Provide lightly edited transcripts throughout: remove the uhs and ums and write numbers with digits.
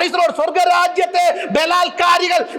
Price the Lord. സ്വർഗരാജ്യത്തെ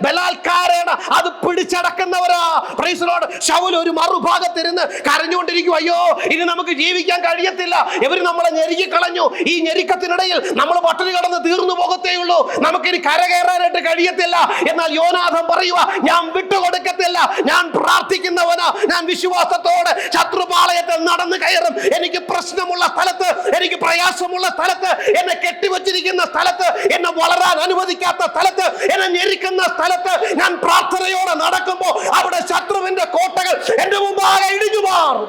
ബലാത്കാരേണ അത് പിടിച്ചടക്കുന്നവരാ. Praise the Lord. ശൗൽ ഒരു മറുഭാഗത്തിരുന്ന് കരഞ്ഞുകൊണ്ടിരിക്കും, അയ്യോ ഇനി നമുക്ക് ജീവിക്കാൻ കഴിയത്തില്ല, ഇവര് നമ്മളെ ഞെരുക്കിക്കളഞ്ഞു, ഈ ഞെരുക്കത്തിനിടയിൽ നമ്മൾ പട്ടിണി കടന്ന് തീർന്നു പോകത്തേ ഉള്ളൂ, നമുക്കിനി കരകയറാനായിട്ട് കഴിയത്തില്ല. എന്നാൽ യോനാഥൻ പറയുക, ഞാൻ വിട്ടുകൊടുക്കത്തില്ല, ഞാൻ പ്രാർത്ഥിക്കുന്നവനാ, ഞാൻ വിശ്വാസത്തോടെ ശത്രുപാളയത്തിൽ നടന്നു കയറും. എനിക്ക് പ്രശ്നമുള്ള സ്ഥലത്ത്, എനിക്ക് പ്രയാസമുള്ള സ്ഥലത്ത്, എന്നെ കെട്ടിവച്ചിരിക്കുന്ന സ്ഥലത്ത്, എന്നെ വളരാൻ അനുവദിക്കാത്ത സ്ഥലത്ത്, എന്നെ ഞെരുക്കുന്ന സ്ഥലത്ത് ഞാൻ പ്രാർത്ഥനയോടെ നടക്കുമ്പോൾ അവിടെ ശത്രുവിന്റെ കോട്ടകൾ എന്റെ മുമ്പാകെ ഇടിഞ്ഞു മാറും.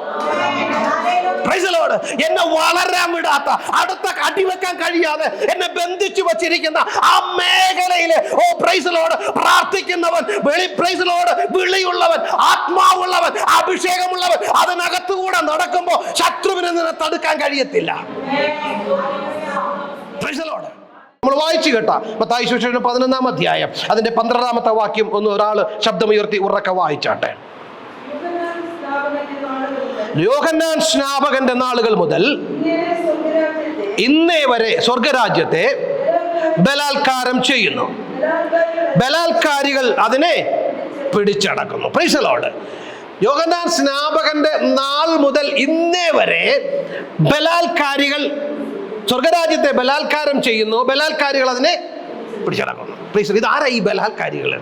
Price the Lord. എന്നെ വളരാൻ വിടാത്ത, അടുത്ത അടിവെക്കാൻ കഴിയാതെ എന്നെ ബന്ധിച്ചു വച്ചിരിക്കുന്ന ആ മേഖലയിലെ പ്രൈസ് ദി ലോർഡ് പ്രാർത്ഥിക്കുന്നവൻ, പ്രൈസ് ദി ലോർഡ് വിളിയുള്ളവൻ, ആത്മാവുള്ളവൻ, അഭിഷേകമുള്ളവൻ അതിനകത്തുകൂടെ നടക്കുമ്പോൾ ശത്രുവിനെ നിന്നെ തടുക്കാൻ കഴിയത്തില്ല. Praise the Lord. നമ്മൾ വായിച്ചു കേട്ട മത്തായി സുവിശേഷം 11-ാം അധ്യായം അതിന്റെ 12-ാമത്തെ വാക്യം ഒന്ന് ഒരാള് ശബ്ദമുയർത്തി ഉറക്കെ വായിച്ചാട്ടെ. യോഹന്നാൻ സ്നാപകന്റെ നാളുകൾ മുതൽ ഇന്നേ വരെ സ്വർഗരാജ്യത്തെ ബലാത്കാരം ചെയ്യുന്നു, ബലാത്കാരികൾ അതിനെ പിടിച്ചടക്കുന്നു. Praise the Lord. യോഹന്നാൻ സ്നാപകന്റെ നാൾ മുതൽ ഇന്നേ വരെ ബലാത്കാരികൾ സ്വർഗരാജ്യത്തെ ബലാത്കാരം ചെയ്യുന്നു, ബലാത്കാരികൾ അതിനെ പിടിച്ചടക്കുന്നു. പ്ലീസ്, ഇതാരാ ഈ ബലാത്കാരികൾ?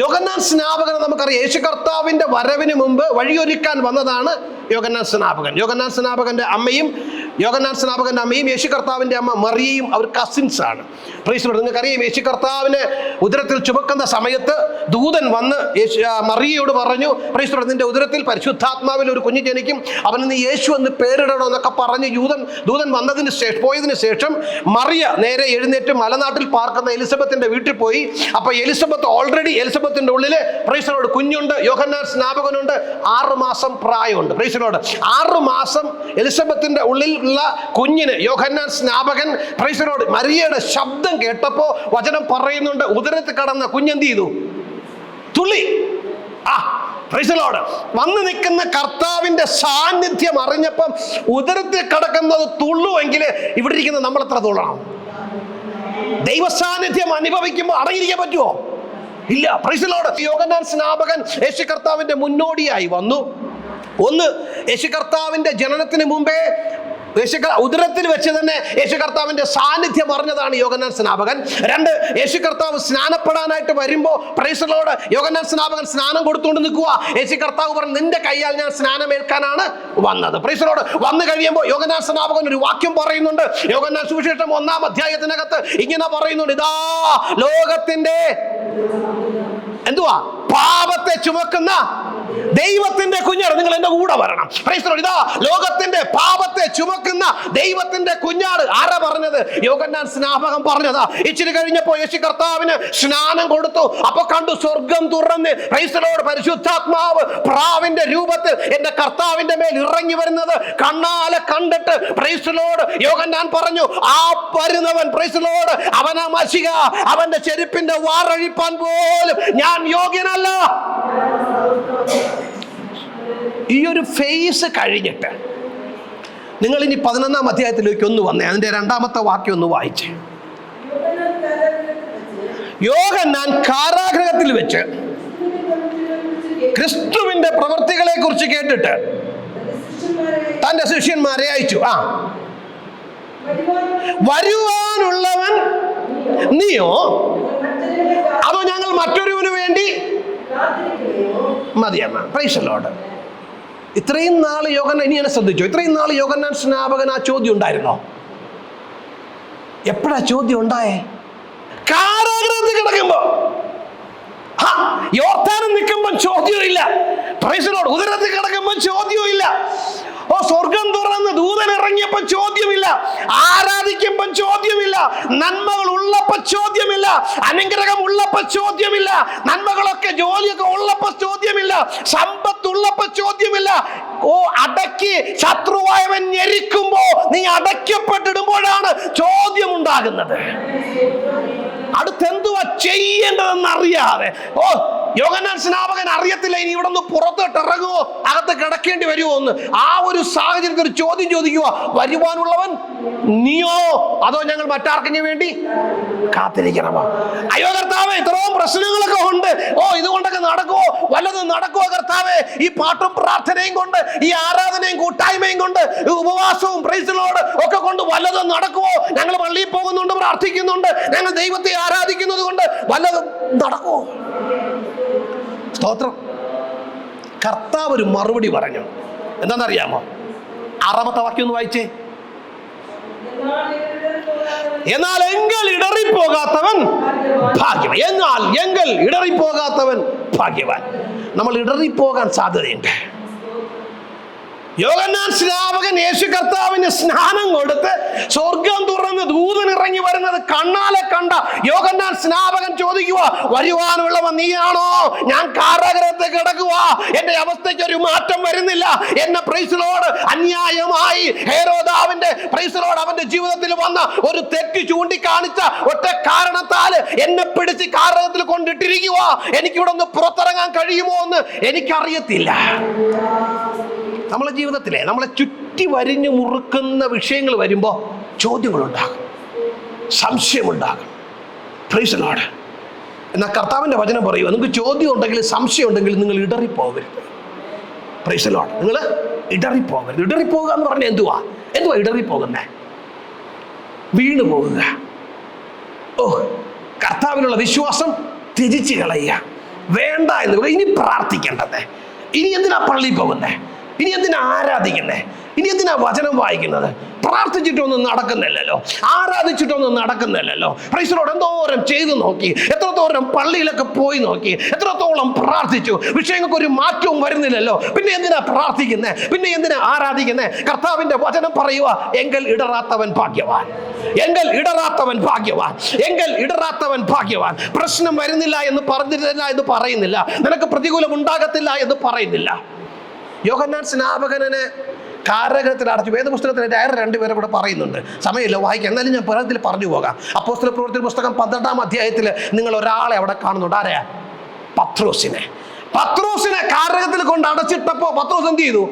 യോഹന്നാൻ സ്നാപകൻ നമുക്കറിയാം, യേശു കർത്താവിന്റെ വരവിന് മുമ്പ് വഴിയൊരുക്കാൻ വന്നതാണ് യോഹന്നാൻ സ്നാപകൻ. യോഹന്നാൻ സ്നാപകന്റെ അമ്മയും യേശു കർത്താവിന്റെ അമ്മ മറിയയും അവർ കസിൻസ് ആണ്. Price the Lord. നിങ്ങൾക്കറിയാം, യേശു കർത്താവിനെ ഉദരത്തിൽ ചുമക്കുന്ന സമയത്ത് ദൂതൻ വന്ന് മറിയയോട് പറഞ്ഞു, പ്രൈസ് ദി ലോർഡ്, നിന്റെ ഉദരത്തിൽ പരിശുദ്ധാത്മാവിൽ ഒരു കുഞ്ഞ് ജനിക്കും, അവന് നീ യേശു എന്ന് പേരിടണം എന്നൊക്കെ പറഞ്ഞ് ദൂതൻ പോയതിനു ശേഷം മറിയ നേരെ എഴുന്നേറ്റ് മലനാട്ടിൽ പാർക്കുന്ന എലിസബത്തിന്റെ വീട്ടിൽ പോയി. അപ്പൊ എലിസബത്തിന്റെ ഉള്ളില് പ്രൈസ് ദി ലോർഡ് കുഞ്ഞുണ്ട്, യോഹന്നാൻ സ്നാപകനുണ്ട്, 6 മാസം പ്രായമുണ്ട്. Price the Lord. 6 മാസം എലിസബത്തിന്റെ ഉള്ളിൽ ഉള്ള കുഞ്ഞിന് യോഹന്നാൻ സ്നാപകൻ, പ്രൈസ് ദി ലോർഡ്, മറിയയുടെ ശബ്ദം കേട്ടപ്പോ വചനം പറയുന്നുണ്ട്, ഉദരത്തിൽ കടന്ന കുഞ്ഞെന്ത് ചെയ്തു? തുള്ളി. Price the Lord. വന്ന് നിൽക്കുന്ന കർത്താവിന്റെ സാന്നിധ്യം അറിഞ്ഞപ്പം ഉദരത്തിൽ കിടക്കുന്നത് തുള്ളുവെങ്കിൽ ഇവിടെ ഇരിക്കുന്ന നമ്മൾ എത്ര തുള്ളണം? ദൈവ സാന്നിധ്യം അനുഭവിക്കുമ്പോൾ അടങ്ങിയിരിക്കാൻ പറ്റുമോ? ഇല്ല. Price the Lord. യോഹന്നാൻ സ്നാപകൻ യേശു കർത്താവിന്റെ മുന്നോടിയായി വന്നു. ഒന്ന്, യേശു കർത്താവിന്റെ ജനനത്തിന് മുമ്പേ ഉദരത്തിൽ വെച്ച് തന്നെ യേശു കർത്താവിന്റെ സാന്നിധ്യം അറിഞ്ഞതാണ് യോഹന്നാൻ സ്നാപകൻ. 2, യേശു കർത്താവ് സ്നാനപ്പെടാനായിട്ട് വരുമ്പോൾ പ്രൈസ് ദി ലോർഡ് യോഹന്നാൻ സ്നാപകൻ സ്നാനം കൊടുത്തുകൊണ്ട് നിൽക്കുക. യേശു കർത്താവ് പറഞ്ഞു, നിന്റെ കയ്യാൽ ഞാൻ സ്നാനമേൽക്കാനാണ് വന്നത്. Price the Lord. വന്നു കഴിയുമ്പോൾ യോഹന്നാൻ സ്നാപകൻ ഒരു വാക്യം പറയുന്നുണ്ട്. യോഹന്നാൻ സുവിശേഷം 1-ാം അധ്യായത്തിനകത്ത് ഇങ്ങനെ പറയുന്നുണ്ട്, ഇതാ ലോകത്തിന്റെ പാപത്തെ ചുമക്കുന്ന ദൈവത്തിന്റെ കുഞ്ഞാട്. നിങ്ങൾ എന്റെ കൂടെ വരണം. Price the Lord. ഇതാ ലോകത്തിന്റെ പാപത്തെ ചുമക്കുന്ന ദൈവത്തിന്റെ കുഞ്ഞാട്. ആരാ പറഞ്ഞത്? യോഹന്നാൻ സ്നാപകൻ പറഞ്ഞതാ. ഇച്ചിരി കഴിഞ്ഞപ്പോ യേശു കർത്താവിന് സ്നാനം കൊടുത്തു. അപ്പൊ കണ്ടു സ്വർഗം തുറന്ന്, പ്രൈസ് ദി ലോർഡ്, പരിശുദ്ധാത്മാവ് പ്രാവിന്റെ രൂപത്തിൽ എന്റെ കർത്താവിന്റെ മേൽ ഇറങ്ങി വരുന്നത് കണ്ണാലെ കണ്ടിട്ട് പ്രൈസ് ദി ലോർഡ് യോഹന്നാൻ പറഞ്ഞു, ആ വരുന്നവൻ, പ്രൈസ് ദി ലോർഡ്, അവനാ മശിഹ, അവന്റെ ചെരുപ്പിന്റെ വാറഴിപ്പാൻ പോലും ഞാൻ യോഗ്യനല്ല. ഈ ഒരു ഫേസ് കഴിഞ്ഞിട്ട് നിങ്ങൾ ഇനി 11-ാം അധ്യായത്തിലേക്ക് ഒന്ന് വന്നേ. അതിന്റെ 2-ാമത്തെ വാക്യം ഒന്ന് വായിച്ചേ. യോഹന്നാൻ കാരാഗൃഹത്തിൽ വെച്ച് ക്രിസ്തുവിന്റെ പ്രവൃത്തികളെ കുറിച്ച് കേട്ടിട്ട് തന്റെ ശിഷ്യന്മാരെ അയച്ചു. വരുവാനുള്ളവൻ നീയോ, അതോ ഞങ്ങൾ മറ്റൊരുവന് വേണ്ടി മതിയമ്മ? Price the Lord. ഇത്രയും നാൾ യോഹന്നാൻ, ഇനി എന്നെ ശ്രദ്ധിച്ചു, ഇത്രയും നാൾ യോഹന്നാൻ സ്നാപകൻ ആ ചോദ്യം ഉണ്ടായിരുന്നോ? എപ്പോഴാ ചോദ്യം ഉണ്ടായേ? കാരാഗൃഹത്തിൽ കിടക്കുമ്പോ. യോർദാനിൽ നിൽക്കുമ്പോൾ ചോദ്യമില്ല. Price the Lord. ഉദരത്തിൽ കിടക്കുമ്പോൾ ചോദ്യമില്ല. സ്വർഗം തുറന്ന് ദൂതൻ ഇറങ്ങിയപ്പോ ചോദ്യമില്ല. ആരാധിക്കുമ്പോ ചോദ്യമില്ല. നന്മകൾ ഉള്ളപ്പോ ചോദ്യമില്ല. അനുഗ്രഹം ഉള്ളപ്പോ ചോദ്യമില്ല. നന്മകളൊക്കെ ജോലിയൊക്കെ ഉള്ളപ്പോ ചോദ്യമില്ല. സമ്പത്ത് ഉള്ളപ്പോ ചോദ്യമില്ല. അടക്കി ശത്രുവായവൻ ഞെരിക്കുമ്പോ നീ അടയ്ക്കപ്പെട്ടിടുമ്പോഴാണ് ചോദ്യം ഉണ്ടാകുന്നത്. അടുത്തെന്തുവാ ചെയ്യേണ്ടതെന്ന് അറിയാതെ. യോഹന്നാൻ സ്നാപകൻ അറിയത്തില്ല ഇനി ഇവിടെ നിന്ന് പുറത്തോട്ട് ഇറങ്ങുമോ, അകത്ത് കിടക്കേണ്ടി വരുമോ എന്ന്. ആ ഒരു സാഹചര്യത്തിൽ ഒരു ചോദ്യം ചോദിക്കുക, വരുവാനുള്ളവൻ നീയോ അതോ ഞങ്ങൾ മറ്റാർക്കെങ്കിലും വേണ്ടി കാത്തിരിക്കണമോ? അയ്യോ കർത്താവേ, ഇത്രയും പ്രശ്നങ്ങളൊക്കെ ഉണ്ട്, ഇതുകൊണ്ടൊക്കെ നടക്കുവോ, വല്ലതും നടക്കുവോ കർത്താവേ? ഈ പാട്ടും പ്രാർത്ഥനയും കൊണ്ട്, ഈ ആരാധനയും കൂട്ടായ്മയും കൊണ്ട്, ഉപവാസവും പ്രൈസ് ലോർഡ് ഒക്കെ കൊണ്ട് വല്ലതും നടക്കുവോ? ഞങ്ങൾ പള്ളിയിൽ പോകുന്നുണ്ട്, പ്രാർത്ഥിക്കുന്നുണ്ട്, ഞങ്ങൾ ദൈവത്തെ ആരാധിക്കുന്നത് കൊണ്ട് വല്ലതും നടക്കുവോ? സ്തോത്രം. കർത്താവ് ഒരു മറുപടി പറഞ്ഞു. എന്താണെന്നറിയാമോ? 6-ാമത്തെ വാക്യം ഒന്ന് വായിച്ചേ. എന്നാൽ എങ്കിൽ ഇടറിപ്പോകാത്തവൻ ഭാഗ്യവാൻ. എന്നാൽ എങ്കിൽ ഇടറിപ്പോകാത്തവൻ ഭാഗ്യവാൻ. നമ്മൾ ഇടറിപ്പോകാൻ സാധ്യതയുണ്ട്. യോഹന്നാൻ സ്നാപകൻ യേശു കർത്താവിന് സ്നാനം കൊടുത്ത് സ്വർഗം തുറന്ന് ദൂതൻ ഇറങ്ങി വരുന്നത് കണ്ണാലെ കണ്ട യോഹന്നാൻ സ്നാപകൻ ചോദിക്കുക, വരുവാനുള്ളവൻ നീയാണോ? ഞാൻ കാരാഗൃഹത്തിൽ കിടക്കുക, എന്റെ അവസ്ഥയ്ക്ക് ഒരു മാറ്റം വരുന്നില്ല. എന്നെ പ്രൈസ് ലോർഡ് അന്യായമായി ഹേരോദാവിന്റെ പ്രൈസ് ലോർഡ് അവന്റെ ജീവിതത്തിൽ വന്ന ഒരു തെറ്റ് ചൂണ്ടിക്കാണിച്ച ഒറ്റ കാരണത്താൽ എന്നെ പിടിച്ച് കാരാഗൃഹത്തിൽ കൊണ്ടിട്ടിരിക്കുക. എനിക്കിവിടെ ഒന്ന് പുറത്തിറങ്ങാൻ കഴിയുമോ എന്ന് എനിക്കറിയത്തില്ല. നമ്മളെ ജീവിതത്തിലെ നമ്മളെ ചുറ്റി വരിഞ്ഞു മുറുക്കുന്ന വിഷയങ്ങൾ വരുമ്പോൾ ചോദ്യങ്ങളുണ്ടാകും, സംശയമുണ്ടാകും. Praise the Lord. എന്നാൽ കർത്താവിൻ്റെ വചനം പറയുക, നിങ്ങൾക്ക് ചോദ്യം ഉണ്ടെങ്കിൽ സംശയം ഉണ്ടെങ്കിൽ നിങ്ങൾ ഇടറിപ്പോകരുത്. Price the Lord. നിങ്ങൾ ഇടറിപ്പോകരുത്. ഇടറിപ്പോകുക എന്ന് പറഞ്ഞാൽ എന്തുവാ ഇടറിപ്പോകുന്നേ? വീണു പോകുക. കർത്താവിനുള്ള വിശ്വാസം ത്യജിച്ച് കളയുക. വേണ്ട എന്ന് പറയുക. ഇനി പ്രാർത്ഥിക്കേണ്ടത്, ഇനി എന്തിനാ പള്ളിയിൽ പോകുന്നേ, ഇനി എന്തിനാ ആരാധിക്കുന്നേ, ഇനി എന്തിനാ വചനം വായിക്കുന്നത്? പ്രാർത്ഥിച്ചിട്ടൊന്നും നടക്കുന്നില്ലല്ലോ, ആരാധിച്ചിട്ടൊന്നും നടക്കുന്നില്ലല്ലോ. Praise the Lord. എന്തോരം ചെയ്തു നോക്കി, എത്രത്തോളം പള്ളിയിലൊക്കെ പോയി നോക്കി, എത്രത്തോളം പ്രാർത്ഥിച്ചു, വിഷയങ്ങൾക്ക് ഒരു മാറ്റവും വരുന്നില്ലല്ലോ. പിന്നെ എന്തിനാ പ്രാർത്ഥിക്കുന്നേ, പിന്നെ എന്തിനാ ആരാധിക്കുന്നേ? കർത്താവിന്റെ വചനം പറയുക, എങ്കിൽ ഇടറാത്തവൻ ഭാഗ്യവാൻ, എങ്കിൽ ഇടറാത്തവൻ ഭാഗ്യവാൻ, എങ്കിൽ ഇടറാത്തവൻ ഭാഗ്യവാൻ. പ്രശ്നം വരുന്നില്ല എന്ന് പറഞ്ഞിട്ടില്ല എന്ന് പറയുന്നില്ല, നിനക്ക് പ്രതികൂലം ഉണ്ടാകത്തില്ല എന്ന് പറയുന്നില്ല. യോഹന്നാൻ സ്നാപകനെ കാരാഗൃഹത്തിൽ അടച്ചു. വേദപുസ്തകത്തിൽ വേറെ 2 പേരെ കൂടെ പറയുന്നുണ്ട്, സമയമില്ല വായിക്കാം, എന്നാലും ഞാൻ പലതിൽ പറഞ്ഞു പോകാം. അപ്പോസ്തല പ്രവൃത്തി പുസ്തകം 18-ാം അധ്യായത്തിൽ നിങ്ങൾ ഒരാളെ അവിടെ കാണുന്നുണ്ട്. ആരെയാ? പത്രോസിനെ കാരാഗൃഹത്തിൽ കൊണ്ട് അടച്ചിട്ടപ്പോ പത്രോസ് എന്ത് ചെയ്തു?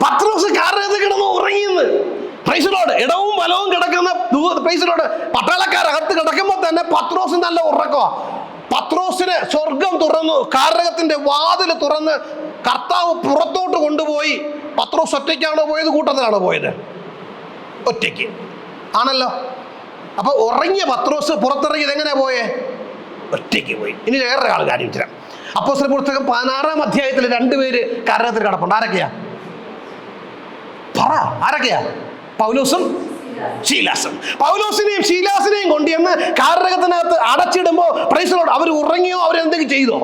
പത്രോസ് കാരാഗൃഹത്തിൽ കിടന്ന് ഉറങ്ങിയെന്ന്. Price the Lord. ഇടവും വലവും കിടക്കുന്ന പ്രൈസ് ദി ലോർഡ് പട്ടാളക്കാരകത്ത് കിടക്കുമ്പോൾ തന്നെ പത്രോസ് നല്ല ഉറക്കമാ. പത്രോസിന് സ്വർഗം തുറന്നു, കാരാഗൃഹത്തിന്റെ വാതിൽ തുറന്ന് കർത്താവ് പുറത്തോട്ട് കൊണ്ടുപോയി. പത്രോസ് ഒറ്റയ്ക്കാണോ പോയത്, കൂട്ടത്തിലാണോ പോയത്? ഒറ്റയ്ക്ക് ആണല്ലോ. അപ്പൊ ഉറങ്ങിയ പത്രോസ് പുറത്തിറങ്ങിയത് എങ്ങനെയാ പോയേ? ഒറ്റയ്ക്ക് പോയി. ഇനി വേറെ ആൾ കാര്യം തരാം. അപ്പോസ്തല പുസ്തകം 16-ാം അധ്യായത്തിൽ 2 പേര് കാരാഗൃഹത്തിൽ കിടപ്പുണ്ട്. ആരൊക്കെയാ? പറ, ആരൊക്കെയാ? പൗലോസും ശീലാസും. പൗലോസിനെയും ശീലാസിനെയും കൊണ്ടുവന്ന് കാരാഗൃഹത്തിനകത്ത് അടച്ചിടുമ്പോ പ്രൈസ് ദി ലോർഡ് അവർ ഉറങ്ങിയോ? അവരെന്തെങ്കിലും ചെയ്തോ?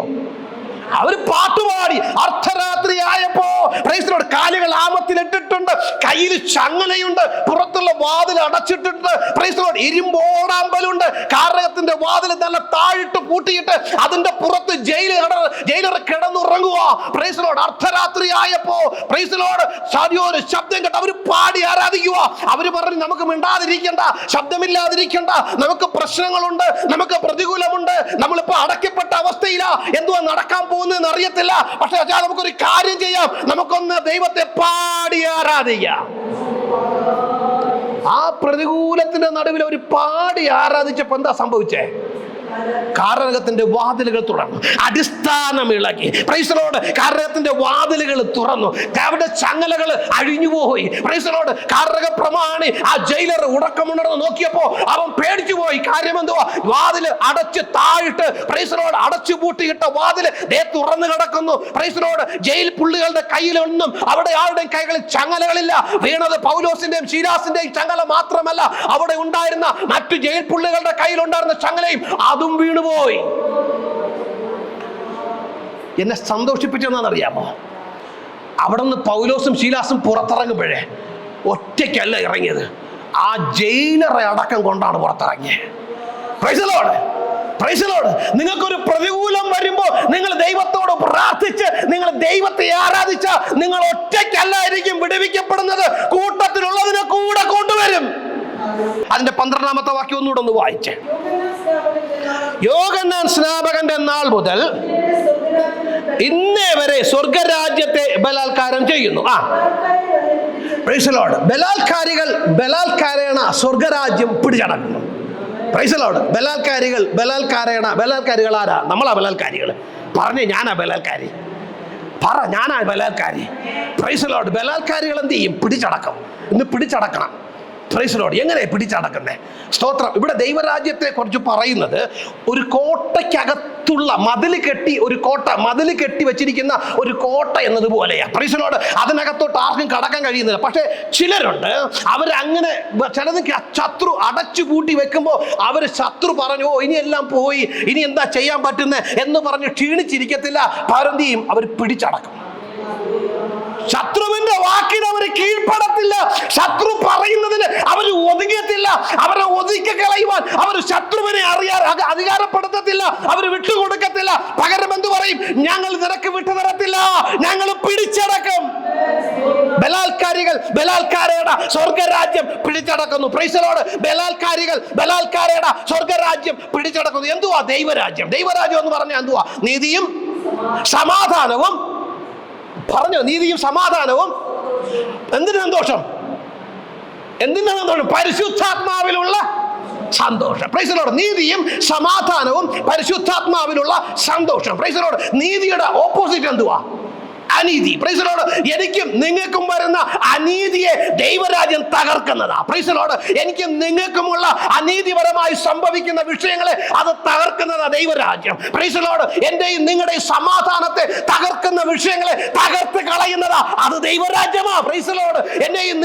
അവർ പാട്ടുപാടി. അർദ്ധരാത്രി ആയപ്പോ പ്രൈസ് ദി ലോർഡ് കാലുകൾ ആമത്തിലിട്ടിട്ടുണ്ട്, കയ്യിൽ ചങ്ങലയുണ്ട്, പുറത്തുള്ള വാതിൽ അടച്ചിട്ടുണ്ട്. പ്രൈസ് ദി ലോർഡ് ഇരുമ്പോടാമ്പലുണ്ട്. കാരാഗൃഹത്തിന്റെ വാതിൽ നല്ല താഴിട്ട് പൂട്ടിയിട്ട് അതിന്റെ പുറത്ത് ജയിലർ കിടന്നുറങ്ങുക. Praise the Lord. അർദ്ധരാത്രി ആയപ്പോ പ്രൈസ് ദി ലോർഡ് ഒരു ശബ്ദം കേട്ട് അവർ പാടി ആരാധിക്കുക. അവര് പറഞ്ഞു, നമുക്ക് മിണ്ടാതിരിക്കണ്ട, ശബ്ദമില്ലാതിരിക്കണ്ട, നമുക്ക് പ്രശ്നങ്ങളുണ്ട്, നമുക്ക് പ്രതികൂലമുണ്ട്, നമ്മളിപ്പോ അടയ്ക്കപ്പെട്ട അവസ്ഥയിലാ, എന്തുവാ നടക്കാൻ പോകുന്നതെന്ന് അറിയത്തില്ല. പക്ഷെ നമുക്കൊരു കാര്യം ചെയ്യാം, നമുക്കൊന്ന് ദൈവത്തെ പാടി ആരാധിക്കാം. ആ പ്രതികൂലത്തിന്റെ നടുവിൽ ഒരു പാടി ആരാധിച്ചപ്പോ എന്താ സംഭവിച്ചേ? കാരാഗൃഹത്തിന്റെ വാതിലുകൾ തുറന്നു, അടിസ്ഥാനം ഇളകി. Price the Lord. കാരാഗൃഹത്തിന്റെ വാതിലുകൾ തുറന്നു, അവിടെ ചങ്ങലകൾ അഴിഞ്ഞുപോയി. Praise the Lord. കാരാഗൃഹ പ്രമാണി ആ ജയിലർ ഉടക്കമുണർന്ന് നോക്കിയപ്പോ അവൻ പേടിച്ചു പോയി. കാര്യം എന്തുവാ? വാതിൽ അടച്ച് താഴിട്ട് പ്രൈസ് ദി ലോർഡ് അടച്ചു പൂട്ടിയിട്ട വാതിൽ തുറന്നു കിടക്കുന്നു. Price the Lord. ജയിൽ പുള്ളികളുടെ കയ്യിലൊന്നും അവിടെ ആരുടെയും കൈകളിൽ ചങ്ങലകളില്ല. വീണത് പൗലോസിന്റെയും ശീലാസിന്റെയും ചങ്ങല മാത്രമല്ല, അവിടെ ഉണ്ടായിരുന്ന മറ്റു ജയിൽ പുള്ളികളുടെ കയ്യിലുണ്ടായിരുന്ന ചങ്ങലയും അതും വീണുപോയി. എന്നെ സന്തോഷിപ്പിച്ചെന്നറിയാമോ? അവിടെ നിന്ന് പൗലോസും ശീലാസും പുറത്തിറങ്ങുമ്പോഴേ ഒറ്റയ്ക്കല്ല ഇറങ്ങിയത്, ആ ജയിലറെ അടക്കം കൊണ്ടാണ് പുറത്തിറങ്ങിയത്. Price the Lord. Price the Lord. നിങ്ങൾക്കൊരു പ്രതികൂലം വരുമ്പോൾ നിങ്ങൾ ദൈവത്തോട് പ്രാർത്ഥിച്ച് നിങ്ങൾ ദൈവത്തെ ആരാധിച്ച നിങ്ങൾ ഒറ്റയ്ക്കല്ലായിരിക്കും വിടുവിക്കപ്പെടുന്നത്, കൂട്ടത്തിലുള്ളതിനെ കൂടെ കൊണ്ടുവരും. അതിന്റെ 12-ാമത്തെ വാക്യം ഒന്നുകൂടെ ഒന്ന് വായിച്ചേ. യോഹന്നാൻ സ്നാപകന്റെ നാൾ മുതൽ ഇന്നേ വരെ സ്വർഗരാജ്യത്തെ ബലാത്കാരം ചെയ്യുന്നു. Price the Lord. ബലാൽക്കാരേണ സ്വർഗരാജ്യം പിടിച്ചടക്കുന്നു. Praise the Lord. ബലാൽക്കാരികൾ ആരാ? നമ്മളാ ബലാൽക്കാരികൾ. പറഞ്ഞേ, ഞാനാ ബലാൽക്കാരി. പറ, ഞാനാ ബലാൽക്കാരി. Praise the Lord. ബലാൽക്കാരികൾ എന്ത് ചെയ്യും? പിടിച്ചടക്കും. ഇന്ന് പിടിച്ചടക്കണം. Price the Lord. എങ്ങനെ പിടിച്ചടക്കുന്നേ? സ്തോത്രം. ഇവിടെ ദൈവരാജ്യത്തെ കുറിച്ച് പറയുന്നത് ഒരു കോട്ടയ്ക്കകത്തുള്ള മതിൽ കെട്ടി വെച്ചിരിക്കുന്ന ഒരു കോട്ട എന്നതുപോലെയാ. Price the Lord. അതിനകത്തോട്ട് ആർക്കും കടക്കാൻ കഴിയുന്നില്ല. പക്ഷേ ചിലരുണ്ട്, അവരങ്ങനെ ചിലത് ശത്രു അടച്ചു പൂട്ടി വെക്കുമ്പോൾ ശത്രു പറഞ്ഞു, ഓ ഇനി എല്ലാം പോയി, ഇനി എന്താ ചെയ്യാൻ പറ്റുന്നത് എന്ന് പറഞ്ഞ് ക്ഷീണിച്ചിരിക്കത്തില്ല. അവരെന്ത് ചെയ്യും? അവർ പിടിച്ചടക്കും. ശത്രുവിന്റെ വാക്കിന് അവർ കീഴ്പ്പെടത്തില്ല. ശത്രു പറയുന്നതിന് അവർ ഒതുങ്ങത്തില്ല. അവരെ ഒതുക്കി കളയുവാൻ അവർ ശത്രുവിനെ അധികാരപ്പെടുത്തത്തില്ല. അവർ വിട്ടുകൊടുക്കത്തില്ല. പകരം എന്ത് പറയും? ഞങ്ങൾ നിനക്ക് വിട്ടുതരത്തില്ല, ഞങ്ങൾ പിടിച്ചടക്കും. ബലാൽക്കാരികളുടെ സ്വർഗരാജ്യം പിടിച്ചടക്കുന്നു. Praise the Lord. ബലാൽക്കാരികളുടെ സ്വർഗരാജ്യം പിടിച്ചടക്കുന്നു. എന്തുവാ ദൈവരാജ്യം? ദൈവരാജ്യം എന്ന് പറഞ്ഞാൽ എന്തുവാ? നീതിയും സമാധാനവും. പറഞ്ഞോ, നീതിയും സമാധാനവും. എന്തിനു സന്തോഷം? പരിശുദ്ധാത്മാവിലുള്ള സന്തോഷം. Price the Lord. നീതിയും സമാധാനവും പരിശുദ്ധാത്മാവിലുള്ള സന്തോഷം. Price the Lord. നീതിയുടെ ഓപ്പോസിറ്റ് എന്തുവാ? അനീതി. Price the Lord. എനിക്കും നിങ്ങൾക്കും വരുന്ന അനീതിയെ ദൈവരാജ്യം തകർക്കുന്നതാ. Price the Lord. എനിക്കും നിങ്ങൾക്കുമുള്ള അനീതിപരമായി സംഭവിക്കുന്ന വിഷയങ്ങളെ അത് തകർക്കുന്നതാ ദൈവരാജ്യം. Price the Lord. എന്റെയും നിങ്ങളുടെയും സമാധാനത്തെ തകർക്കുന്ന വിഷയങ്ങളെ തകർത്ത് കളയുന്നതാ അത് ദൈവരാജ്യമാ. Price the Lord. എന്നെയും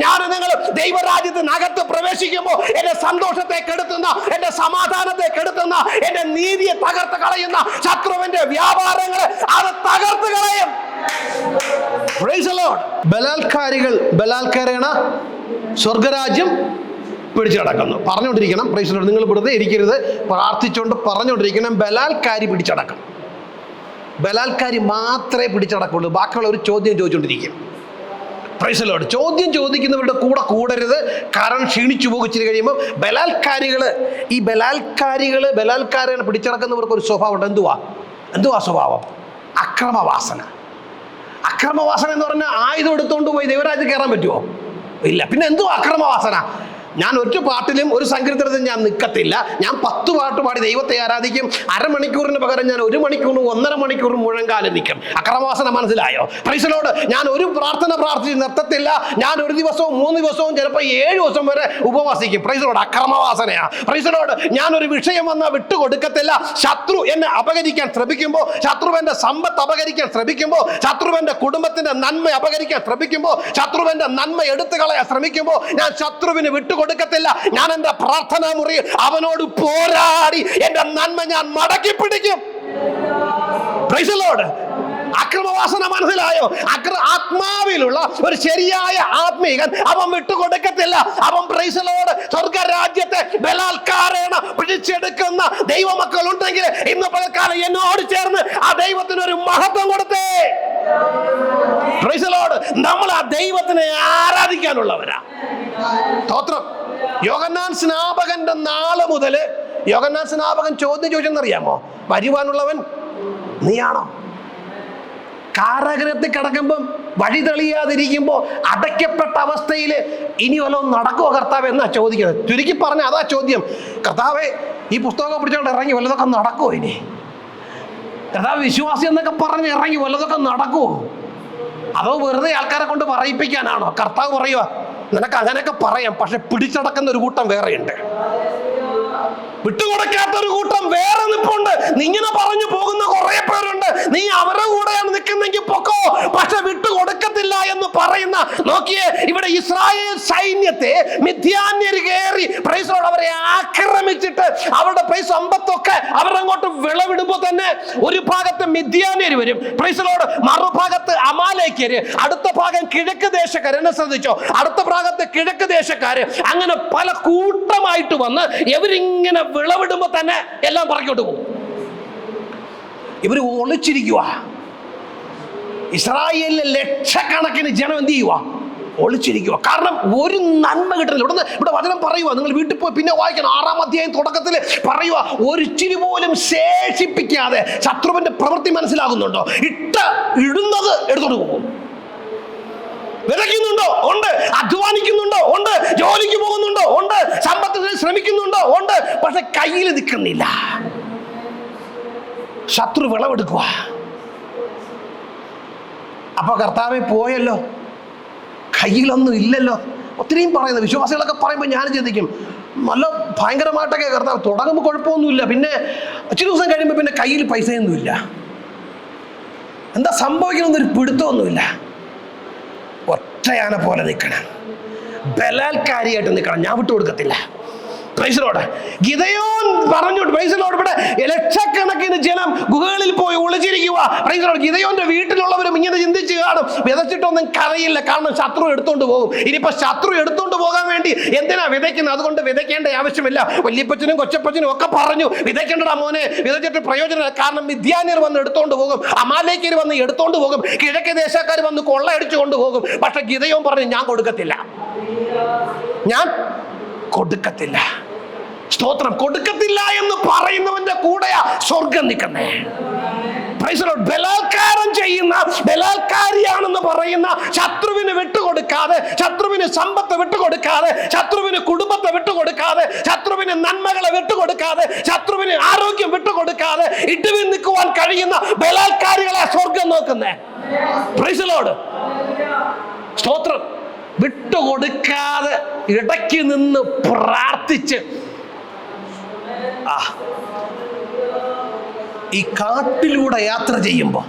ഞാനും നിങ്ങളും ദൈവരാജ്യത്തിനകത്ത് പ്രവേശിക്കുമ്പോൾ എന്റെ സന്തോഷത്തെ കെടുത്തുന്ന, എന്റെ സമാധാനത്തെ കെടുത്തുന്ന, എന്റെ നീതിയെ തകർത്ത് കളയുന്ന ശത്രുവിന്റെ വ്യാപാരങ്ങളെ അത് തകർത്ത് കളയും. Praise the Lord. ബലാൽക്കാരേണ സ്വർഗരാജ്യം പിടിച്ചടക്കുന്നു. പറഞ്ഞുകൊണ്ടിരിക്കണം. Praise the Lord. നിങ്ങൾ വെറുതെ ഇരിക്കരുത്, പ്രാർത്ഥിച്ചുകൊണ്ട് പറഞ്ഞുകൊണ്ടിരിക്കണം. ബലാൽക്കാരി പിടിച്ചടക്കും. ബലാൽക്കാരി മാത്രമേ പിടിച്ചടക്കുള്ളൂ. ബാക്കിയുള്ള ഒരു ചോദ്യം ചോദിച്ചുകൊണ്ടിരിക്കും. Price the Lord. ചോദ്യം ചോദിക്കുന്നവരുടെ കൂടെ കൂടരുത്. കാരണം ക്ഷീണിച്ചു പോകിച്ചിട്ട് കഴിയുമ്പോൾ ബലാൽക്കാരേണ പിടിച്ചടക്കുന്നവർക്ക് ഒരു സ്വഭാവമുണ്ട്. എന്തുവാ സ്വഭാവം? അക്രമവാസന എന്ന് പറഞ്ഞാൽ ആയുധം എടുത്തുകൊണ്ട് പോയി ദൈവരാജ്യത്തിൽ കയറാൻ പറ്റുമോ? ഇല്ല. പിന്നെ എന്തുവാ അക്രമവാസന? ഞാൻ ഒരു പാട്ടിലും ഒരു സങ്കീർത്തനത്തിലും ഞാൻ നിൽക്കത്തില്ല. ഞാൻ 10 പാട്ട് പാടി ദൈവത്തെ ആരാധിക്കും. അരമണിക്കൂറിന് പകരം ഞാൻ 1 മണിക്കൂറും 1.5 മണിക്കൂറും മുഴങ്കാലം നിൽക്കും. അക്രമവാസന മനസ്സിലായോ? Price the Lord. ഞാൻ ഒരു പ്രാർത്ഥിച്ച് നിർത്തത്തില്ല. ഞാൻ ഒരു ദിവസവും 3 ദിവസവും ചിലപ്പോൾ 7 ദിവസം വരെ ഉപവാസിക്കും. Praise the Lord. അക്രമവാസനയാ. Praise the Lord. ഞാൻ ഒരു വിഷയം വന്നാൽ വിട്ടുകൊടുക്കത്തില്ല. ശത്രു എന്നെ അപകരിക്കാൻ ശ്രമിക്കുമ്പോൾ, ശത്രുവിന്റെ സമ്പത്ത് അപകരിക്കാൻ ശ്രമിക്കുമ്പോൾ, ശത്രുവിന്റെ കുടുംബത്തിന്റെ നന്മ അപകരിക്കാൻ ശ്രമിക്കുമ്പോൾ, ശത്രുവിന്റെ നന്മ എടുത്തു കളയാൻ ശ്രമിക്കുമ്പോൾ ഞാൻ ശത്രുവിന് കൊടുക്കത്തില്ല. ഞാൻ എന്റെ പ്രാർത്ഥനാ മുറി അവനോട് പോരാടി എന്റെ നന്മ ഞാൻ മടക്കി പിടിക്കും. Price the Lord. അക്രമവാസന മനസ്സിലായോ? ആത്മാവിലുള്ള ഒരു ശരിയായ ആത്മീകൻ അവൻ വിട്ടുകൊടുക്കത്തില്ല. അവൻ പ്രൈസ് ദി ലോർഡ് സ്വർഗരാജ്യത്തെ ബലാൽക്കാരേണ പിടിച്ചെടുക്കുന്ന ദൈവമക്കൾ ഉണ്ടെങ്കിൽ ഇന്ന് പകൽക്കാലം എന്നോട് ചേർന്ന് ആ ദൈവത്തിന് ഒരു മഹത്വം കൊടുത്തേ. Price the Lord. നമ്മൾ ആ ദൈവത്തിനെ ആരാധിക്കാനുള്ളവരാ. സ്തോത്രം. യോഹന്നാൻ സ്നാപകന്റെ നാള് മുതൽ യോഹന്നാൻ സ്നാപകൻ ചോദ്യം ചോദിച്ചെന്നറിയാമോ? വരുവാനുള്ളവൻ നീയാണോ? കാരാഗ്രഹത്തിൽ കിടക്കുമ്പം വഴി തെളിയാതിരിക്കുമ്പോ അടയ്ക്കപ്പെട്ട അവസ്ഥയിൽ ഇനി വല്ലതും നടക്കുമോ കർത്താവ് എന്നാ ചോദിക്കുന്നത്. ചുരുക്കി പറഞ്ഞ അതാ ചോദ്യം. കർത്താവേ, ഈ പുസ്തകം പിടിച്ചോണ്ട് ഇറങ്ങി വല്ലതൊക്കെ നടക്കുമോ? ഇനി കർത്താവ് വിശ്വാസി എന്നൊക്കെ പറഞ്ഞ് ഇറങ്ങി വല്ലതൊക്കെ നടക്കുമോ? അതോ വെറുതെ ആൾക്കാരെ കൊണ്ട് പറയിപ്പിക്കാനാണോ? കർത്താവ് പറയുക, നിനക്ക് അങ്ങനെയൊക്കെ പറയാം, പക്ഷെ പിടിച്ചടക്കുന്ന ഒരു കൂട്ടം വേറെയുണ്ട്. വിട്ടുകൊടുക്കാത്തൊരു കൂട്ടം വേറെ നിൽപ്പുണ്ട്. നീ ഇങ്ങനെ പറഞ്ഞു പോകുന്ന കുറെ പേരുണ്ട്. നീ അവരുടെ കൂടെയാണ് നിൽക്കുന്നെങ്കിൽ പൊക്കോ, പക്ഷെ വിട്ടുകൊടുക്കത്തില്ല എന്ന് പറയുന്ന. നോക്കിയേ, ഇവിടെ ഇസ്രായേൽ സൈന്യത്തെ മിദ്യാന്യർ കയറി പ്രൈസോട് അവരെ ആക്രമിച്ചിട്ട് അവരുടെ സമ്പത്തൊക്കെ അവരങ്ങോട്ട് വിളവിടുമ്പോ തന്നെ ഒരു ഭാഗത്ത് മിദ്യാന്യർ വരും, പ്രൈസലോട്, മറുഭാഗത്ത് അമാലേക്കര്, അടുത്ത ഭാഗം കിഴക്ക് ദേശക്കാർ. എന്നെ ശ്രദ്ധിച്ചോ, അടുത്ത ഭാഗത്ത് കിഴക്ക് ദേശക്കാര്. അങ്ങനെ പല കൂട്ടമായിട്ട് വന്ന് ഇവരിങ്ങനെ വിളവിടുമ്പോ തന്നെ എല്ലാം പറക്കോട്ട് പോകും. ഇവര് ഒളിച്ചിരിക്കുക. ഇസ്രായേലിലെ ലക്ഷക്കണക്കിന് ജനം എന്ത് ചെയ്യുക? ഒളിച്ചിരിക്കുക. കാരണം ഒരു നന്മ കിട്ടുന്നില്ല. ഇവിടെ വചനം പറയുക, നിങ്ങൾ വീട്ടിൽ പോയി പിന്നെ വായിക്കണം. 6-ാം അധ്യായം തുടക്കത്തിൽ പറയുക, ഒരിച്ചിരി പോലും ശേഷിപ്പിക്കാതെ. ശത്രുവിന്റെ പ്രവൃത്തി മനസ്സിലാകുന്നുണ്ടോ? ഇടുന്നത് എടുത്തോണ്ട് പോകും. വിതയ്ക്കുന്നുണ്ടോ? ഉണ്ട്. അധ്വാനിക്കുന്നുണ്ടോ? ഉണ്ട്. ജോലിക്ക് പോകുന്നുണ്ടോ? ഉണ്ട്. സമ്പത്തിന് ശ്രമിക്കുന്നുണ്ടോ? ഉണ്ട്. പക്ഷെ കയ്യിൽ നിൽക്കുന്നില്ല. ശത്രു വിളവെടുക്കുക. അപ്പൊ കർത്താവെ പോയല്ലോ, കയ്യിലൊന്നും ഇല്ലല്ലോ. ഒത്തിരിയും പറയുന്നത് വിശ്വാസികളൊക്കെ പറയുമ്പോൾ ഞാൻ ചിന്തിക്കും, നല്ല ഭയങ്കരമായിട്ടൊക്കെ കർത്താവ് തുടങ്ങുമ്പോൾ കുഴപ്പമൊന്നുമില്ല, പിന്നെ ഇച്ചിരി ദിവസം കഴിയുമ്പോൾ പിന്നെ കയ്യിൽ പൈസയൊന്നുമില്ല. എന്താ സംഭവിക്കണമെന്നൊരു പിടുത്തമൊന്നുമില്ല. ഒറ്റയാനെ പോലെ നിൽക്കണം, ബലാത്കാരിയായിട്ട് നിൽക്കണം. ഞാൻ വിട്ടുകൊടുക്കത്തില്ല. Praise Lord. ഗിദെയോൻ പറഞ്ഞു, പ്രൈസ് ലോർഡ്, ഇവിടെ ലക്ഷക്കണക്കിന് ജനം ഗുഹകളിൽ പോയി ഒളിച്ചിരിക്കുക. Praise Lord. ഗിദെയോന്റെ വീട്ടിലുള്ളവരും ഇങ്ങനെ ചിന്തിച്ച് കാണും, വിതച്ചിട്ടൊന്നും കരയില്ല, കാരണം ശത്രു എടുത്തോണ്ട് പോകും. ഇനിയിപ്പോ ശത്രു എടുത്തോണ്ട് പോകാൻ വേണ്ടി എന്തിനാ വിതയ്ക്കുന്നത്? അതുകൊണ്ട് വിതയ്ക്കേണ്ട ആവശ്യമില്ല. വല്യപ്പച്ചനും കൊച്ചപ്പച്ചനും ഒക്കെ പറഞ്ഞു, വിതയ്ക്കേണ്ടടാ മോനെ, വിതച്ചിട്ട് പ്രയോജനമില്ല, കാരണം മിദ്യാന്യർ വന്ന് എടുത്തോണ്ട് പോകും, അമാലേക്യർ വന്ന് എടുത്തോണ്ട് പോകും, കിഴക്ക് ദേശക്കാർ വന്ന് കൊള്ളയടിച്ചു കൊണ്ടുപോകും. പക്ഷെ ഗിദെയോൻ പറഞ്ഞു, ഞാൻ കൊടുക്കത്തില്ല, ഞാൻ കൊടുക്കത്തില്ല. സ്തോത്രം. കൊടുക്കത്തില്ല എന്ന് പറയുന്നവന്റെ കൂടെയാ സ്വർഗം നിൽക്കുന്നേ. ബലാത്കാരം ചെയ്യുന്ന, ബലാത്കാരിയാണെന്ന് പറയുന്ന ശത്രുവിന് വിട്ടുകൊടുക്കാതെ, ശത്രുവിന് സമ്പത്ത് വിട്ടുകൊടുക്കാതെ, ശത്രുവിന് കുടുംബത്തെ വിട്ടുകൊടുക്കാതെ, ശത്രുവിന് നന്മകളെ വിട്ടുകൊടുക്കാതെ, ശത്രുവിന് ആരോഗ്യം വിട്ടുകൊടുക്കാതെ ഇടിവിൽ നിൽക്കുവാൻ കഴിയുന്ന ബലാത്കാരികളെ സ്വർഗം നോക്കുന്നേ. Price the Lord. സ്തോത്രം. വിട്ടുകൊടുക്കാതെ ഇടയ്ക്ക് നിന്ന് പ്രാർത്ഥിച്ച്, ഈ കാട്ടിലൂടെ യാത്ര ചെയ്യുമ്പോൾ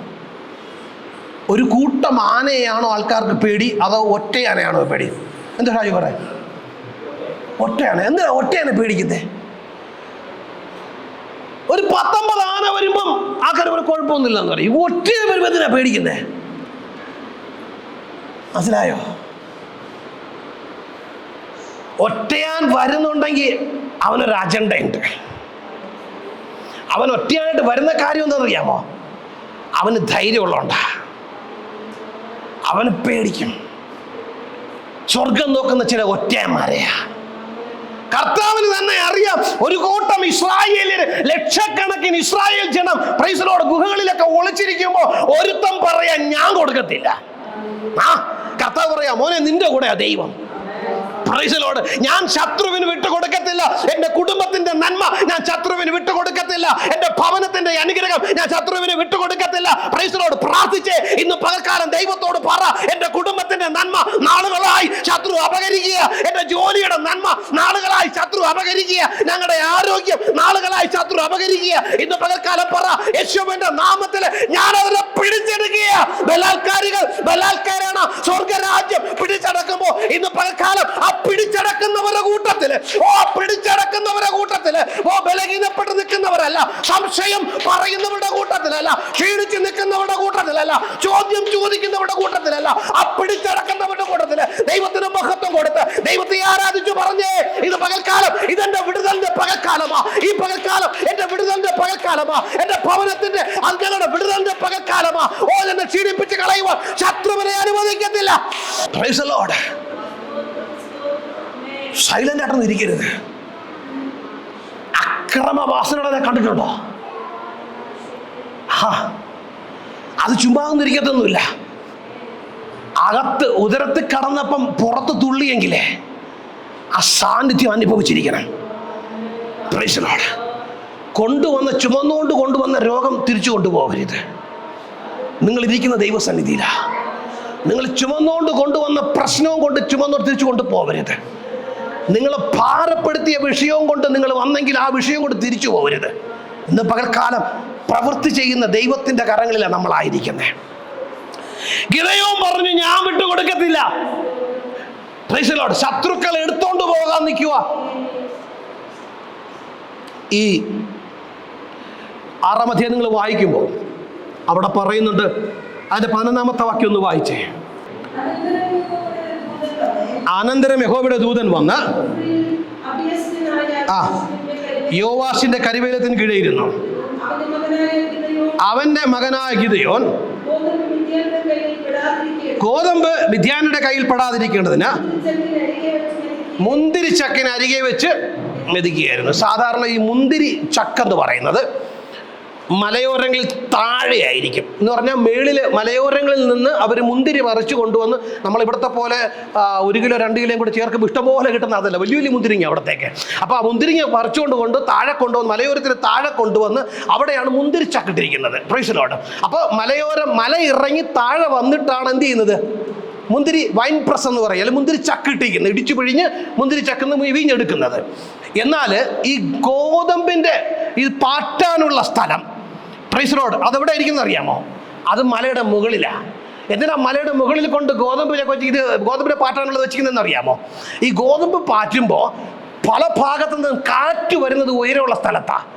ഒരു കൂട്ടം ആനയാണോ ആൾക്കാർക്ക് പേടി, അതോ ഒറ്റയാനയാണോ പേടി? എന്താ ഷാജി പറയാ? ഒറ്റയാന. എന്തിനാ ഒറ്റയാനെ പേടിക്കുന്നേ? ഒരു 19 ആന വരുമ്പം ആൾക്കാർ ഒരു കുഴപ്പമൊന്നുമില്ല എന്ന് പറയും. ഒറ്റയാൻ വരുമ്പോൾ എന്തിനാ പേടിക്കുന്നേ? മനസ്സിലായോ? ഒറ്റയാൻ വരുന്നുണ്ടെങ്കിൽ അവനൊരു അജണ്ടയുണ്ട്. അവൻ ഒറ്റയാനായിട്ട് വരുന്ന കാര്യം എന്താണെന്നറിയാമോ? അവന് ധൈര്യമുള്ളതുകൊണ്ടാ. അവന് പേടിക്കും. സ്വർഗം നോക്കുന്ന ചില ഒറ്റയന്മാരെയാ. കർത്താവിന് തന്നെ അറിയാം, ഒരു കൂട്ടം ഇസ്രായേലിന്, ലക്ഷക്കണക്കിന് ഇസ്രായേൽ ജനം പ്രൈസ് ദി ലോർഡ് ഗുഹകളിലൊക്കെ ഒളിച്ചിരിക്കുമ്പോൾ ഒരുത്തം പറയാൻ ഞാൻ കൊടുക്കത്തില്ല. കർത്താവ് പറയാ, മോനെ നിന്റെ കൂടെയാ ദൈവം. Price the Lord. ഞാൻ ശത്രുവിന് വിട്ടുകൊടുക്കത്തില്ല. എന്റെ കുടുംബത്തിന്റെ നന്മ ഞാൻ ശത്രുവിന് വിട്ടുകൊടുക്കത്തില്ല. എന്റെ ഭവനത്തിന്റെ അനുഗ്രഹം ഞാൻ ശത്രുവിന് വിട്ടുകൊടുക്കത്തില്ല. Praise the Lord. പ്രാർത്ഥിച്ചേ ഇന്ന് പകൽക്കാലം ദൈവത്തോട് പറ, എന്റെ കുടുംബത്തിന്റെ നന്മ നാളുകളായി ശത്രു അപഹരിക്കുക, എന്റെ ജോലിയുടെ നന്മ നാളുകളായി ശത്രു അപഹരിക്കുക, ഞങ്ങളുടെ ആരോഗ്യം നാളുകളായി ശത്രു അപഹരിക്കുക. ഇന്ന് പകൽക്കാലം പറ, യേശുവിന്റെ നാമത്തിൽ ഞാൻ അവരെ പിടിച്ചെടുക്കുക. ബലാത്കാരികൾ, ബലാത്കാരാണ് സ്വർഗരാജ്യം പിടിച്ചടക്കുമ്പോ ഇന്ന് പകൽക്കാലം ആ പിടിച്ചടക്കുന്നവരുടെ കൂട്ടത്തില്, പിടിച്ചടക്കുന്നവരുടെ കൂട്ടത്തില്, ബലഹീനപ്പെട്ട് നിൽക്കുന്നവരല്ല, സംശയം പറയുന്നവരുടെ കൂട്ടത്തിലല്ല, ക്ഷീണിച്ച് നിൽക്കുന്നവരുടെ കൂട്ടത്തിലല്ല, ചോദ്യം ചോദിക്കുന്നവരുടെ കൂട്ടത്തിലല്ല, ആ പിടിച്ചടക്കുന്നവരുടെ കൂട്ടത്തില് ദൈവത്തിന് മഹത്വം കൊടുത്ത് ദൈവത്തെ ആരാധിച്ചു പറഞ്ഞേ, ഇത് പകൽക്കാലം, ഇതെന്റെ വിടുതലിന്റെ പകൽക്കാലമാ. ഈ പകൽക്കാലം എന്റെ വിടുതലിന്റെ പകൽക്കാലമാ. എന്റെ ഭവനത്തിന്റെ അംഗങ്ങളുടെ വിടുതലിന്റെ പകൽക്കാലമാ. എന്നെ ക്ഷീണിപ്പിച്ച് കളയുവാൻ ശത്രുവിനെ അനുവദിക്കത്തില്ല. Praise the Lord. സൈലന്റ് ആയിട്ടൊന്നും ഇരിക്കരുത്. അക്രമവാസനകളെ കണ്ടിട്ടുണ്ടോ? അത് ചുമ്മാതൊന്നും ഇരിക്കത്തൊന്നുമില്ല. അകത്ത് ഉദരത്തിൽ കടന്നപ്പം പുറത്ത് തുള്ളിയെങ്കിലേ ആ സാന്നിധ്യം അനുഭവിച്ചിരിക്കണം. Price the Lord. ചുമന്നുകൊണ്ട് കൊണ്ടുവന്ന രോഗം തിരിച്ചു കൊണ്ടുപോകരുത്. നിങ്ങൾ ഇരിക്കുന്ന ദൈവസന്നിധിയിലാ. നിങ്ങൾ ചുമന്നുകൊണ്ട് കൊണ്ടുവന്ന പ്രശ്നവും കൊണ്ട് ചുമന്നോട് തിരിച്ചു കൊണ്ടുപോകരുത്. നിങ്ങൾ ഭാരപ്പെടുത്തിയ വിഷയവും കൊണ്ട് നിങ്ങൾ വന്നെങ്കിൽ ആ വിഷയം കൊണ്ട് തിരിച്ചു പോകരുത്. ഇന്ന് പകൽക്കാലം പ്രവൃത്തി ചെയ്യുന്ന ദൈവത്തിന്റെ കരങ്ങളിലാണ് നമ്മളായിരിക്കുന്നത്. ഗിദെയോൻ പറഞ്ഞു, ഞാൻ വിട്ടുകൊടുക്കത്തില്ല. Praise the Lord. ശത്രുക്കൾ എടുത്തോണ്ട് പോകാൻ നിൽക്കുക. ഈ 6-ാം അധ്യായം നിങ്ങൾ വായിക്കുമ്പോൾ അവിടെ പറയുന്നുണ്ട്, അതിന്റെ 11-ാമത്തെ വാക്യം ഒന്ന് വായിച്ചേ. അനന്തരം യഹോവയുടെ ദൂതൻ വന്ന് യോവാശിന്റെ കരിവേലത്തിന് കീഴെയിരുന്നു. അവന്റെ മകനായ ഗിദെയോൻ ഗോതമ്പ് മിദ്യാന്റെ കയ്യിൽ പെടാതിരിക്കേണ്ടതിന് മുന്തിരി ചക്കിന് അരികെ വെച്ച് മെതിക്കുകയായിരുന്നു. സാധാരണ ഈ മുന്തിരി ചക്കെന്ന് പറയുന്നത് മലയോരങ്ങളിൽ താഴെയായിരിക്കും എന്ന് പറഞ്ഞാൽ മേളിൽ മലയോരങ്ങളിൽ നിന്ന് അവർ മുന്തിരി പറിച്ചു കൊണ്ടുവന്ന് നമ്മൾ ഇവിടുത്തെ പോലെ 1 കിലോ 2 കിലോയും കൂടെ ചേർക്കുമ്പോൾ ഇഷ്ടംപോലെ കിട്ടുന്ന അതല്ല, വലിയ വലിയ മുന്തിരിങ്ങ അവിടത്തേക്ക്. അപ്പോൾ ആ മുന്തിരിങ്ങ പറിച്ചുകൊണ്ട് താഴെ കൊണ്ടുവന്ന് മലയോരത്തിന് താഴെ കൊണ്ടുവന്ന് അവിടെയാണ് മുന്തിരി ചക്കിട്ടിരിക്കുന്നത്. Price the Lord. അപ്പോൾ മല ഇറങ്ങി താഴെ വന്നിട്ടാണ് എന്ത് ചെയ്യുന്നത്? മുന്തിരി വൈൻ പ്രസ് എന്ന് പറയും, അല്ലെങ്കിൽ മുന്തിരി ചക്കിട്ടിരിക്കുന്നത്, ഇടിച്ചു പിഴിഞ്ഞ് മുന്തിരി ചക്കുന്ന വീഞ്ഞെടുക്കുന്നത്. എന്നാൽ ഈ ഗോതമ്പിൻ്റെ ഇത് പാറ്റാനുള്ള സ്ഥലം, പ്രൈസ് ദി ലോർഡ്, അതെവിടെ ഇരിക്കുന്നത് അറിയാമോ? അത് മലയുടെ മുകളിലാണ്. എന്തിനാ മലയുടെ മുകളിൽ കൊണ്ട് ഗോതമ്പിനെ പാറ്റാനുള്ളത് വെച്ചിരിക്കുന്നതെന്ന് അറിയാമോ? ഈ ഗോതമ്പ് പാറ്റുമ്പോൾ പല ഭാഗത്തു നിന്നും കാറ്റ് വരുന്നത് ഉയരമുള്ള സ്ഥലത്താണ്.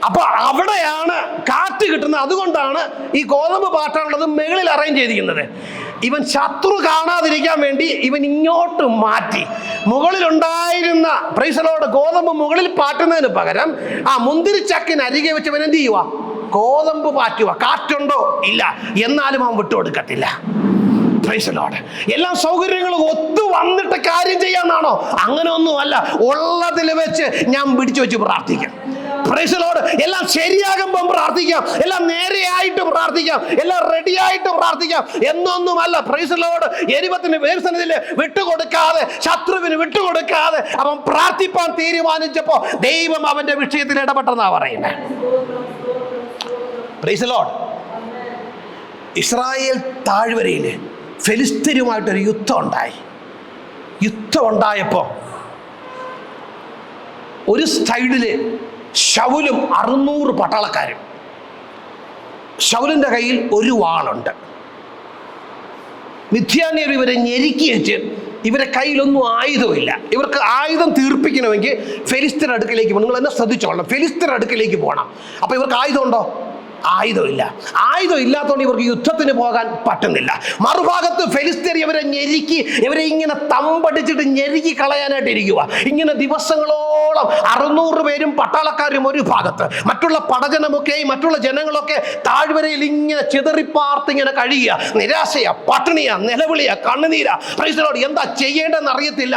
അപ്പൊ അവിടെയാണ് കാറ്റ് കിട്ടുന്നത്. അതുകൊണ്ടാണ് ഈ ഗോതമ്പ് പാറ്റാനുള്ളത് മുകളിൽ അറേഞ്ച് ചെയ്തിരിക്കുന്നത്. ഇവൻ ശത്രു കാണാതിരിക്കാൻ വേണ്ടി ഇവൻ ഇങ്ങോട്ട് മാറ്റി മുകളിലുണ്ടായിരുന്ന പ്രൈസ് ദി ലോർഡ് ഗോതമ്പ് മുകളിൽ പാറ്റുന്നതിന് പകരം ആ മുന്തിരി ചക്കിന് അരികെ വെച്ച് ഇവൻ എന്ത് ചെയ്യുക? ഗോതമ്പ് പാറ്റുക. കാറ്റുണ്ടോ? ഇല്ല. എന്നാലും അവൻ വിട്ടുകൊടുക്കത്തില്ല. Praise the Lord. എല്ലാ സൗകര്യങ്ങളും ഒത്തു വന്നിട്ട് കാര്യം ചെയ്യാന്നാണോ? അങ്ങനെ ഒന്നുമല്ല. ഉള്ളതിൽ വെച്ച് ഞാൻ പിടിച്ചു വെച്ച് പ്രാർത്ഥിക്കാം. Praise the Lord. എല്ലാം ശരിയാകുമ്പം പ്രാർത്ഥിക്കാം, എല്ലാം നേരെയായിട്ട് പ്രാർത്ഥിക്കാം, എല്ലാം റെഡിയായിട്ട് പ്രാർത്ഥിക്കാം എന്നൊന്നുമല്ല. Praise the Lord. എരിവത്തിന് വേർസനത്തിൽ വിട്ടുകൊടുക്കാതെ, ശത്രുവിന് വിട്ടുകൊടുക്കാതെ അവൻ പ്രാർത്ഥിപ്പാൻ തീരുമാനിച്ചപ്പോൾ ദൈവം അവന്റെ വിഷയത്തിൽ ഇടപെട്ടെന്നാ പറയുന്നത്. Price the Lord. ഇസ്രായേൽ താഴ്വരയിൽ ഫെലിസ്ത്യരുമായിട്ടൊരു യുദ്ധം ഉണ്ടായപ്പോൾ ഒരു സൈഡില് ശൗലും 600 പട്ടാളക്കാരും. ശൗലിൻ്റെ കയ്യിൽ ഒരു വാളുണ്ട്. മിഥ്യാന്യർ ഇവരെ ഞെരുക്കി വെച്ച് ഇവരെ കയ്യിലൊന്നും ആയുധമില്ല. ഇവർക്ക് ആയുധം തീർപ്പിക്കണമെങ്കിൽ ഫെലിസ്ത്യർ അടുക്കിലേക്ക് പോകണം. നിങ്ങൾ എന്നെ ശ്രദ്ധിച്ചോളണം, ഫെലിസ്ത്യർ അടുക്കിലേക്ക് പോകണം. അപ്പോൾ ഇവർക്ക് ആയുധം ഉണ്ടോ? ആയുധമില്ല. ആയുധം ഇല്ലാത്തതുകൊണ്ട് ഇവർക്ക് യുദ്ധത്തിന് പോകാൻ പറ്റുന്നില്ല. മറുഭാഗത്ത് ഫെലിസ്ത്യർ ഇവരെ ഞെരുക്കി, ഇവരെ ഇങ്ങനെ തമ്പടിച്ചിട്ട് ഞെരുക്കി കളയാനായിട്ട് ഇരിക്കുക. ഇങ്ങനെ ദിവസങ്ങളോളം 600 പേരും പട്ടാളക്കാരും ഒരു ഭാഗത്ത്, മറ്റുള്ള പടജനമൊക്കെയും മറ്റുള്ള ജനങ്ങളൊക്കെ താഴ്വരയിൽ ഇങ്ങനെ ചിതറിപ്പാർത്ത് ഇങ്ങനെ കഴിയുക. നിരാശയാ, പട്ടിണിയാ, നിലവിളിയാ, കണ്ണുനീരാ. Praise the Lord. എന്താ ചെയ്യേണ്ടതെന്ന് അറിയത്തില്ല.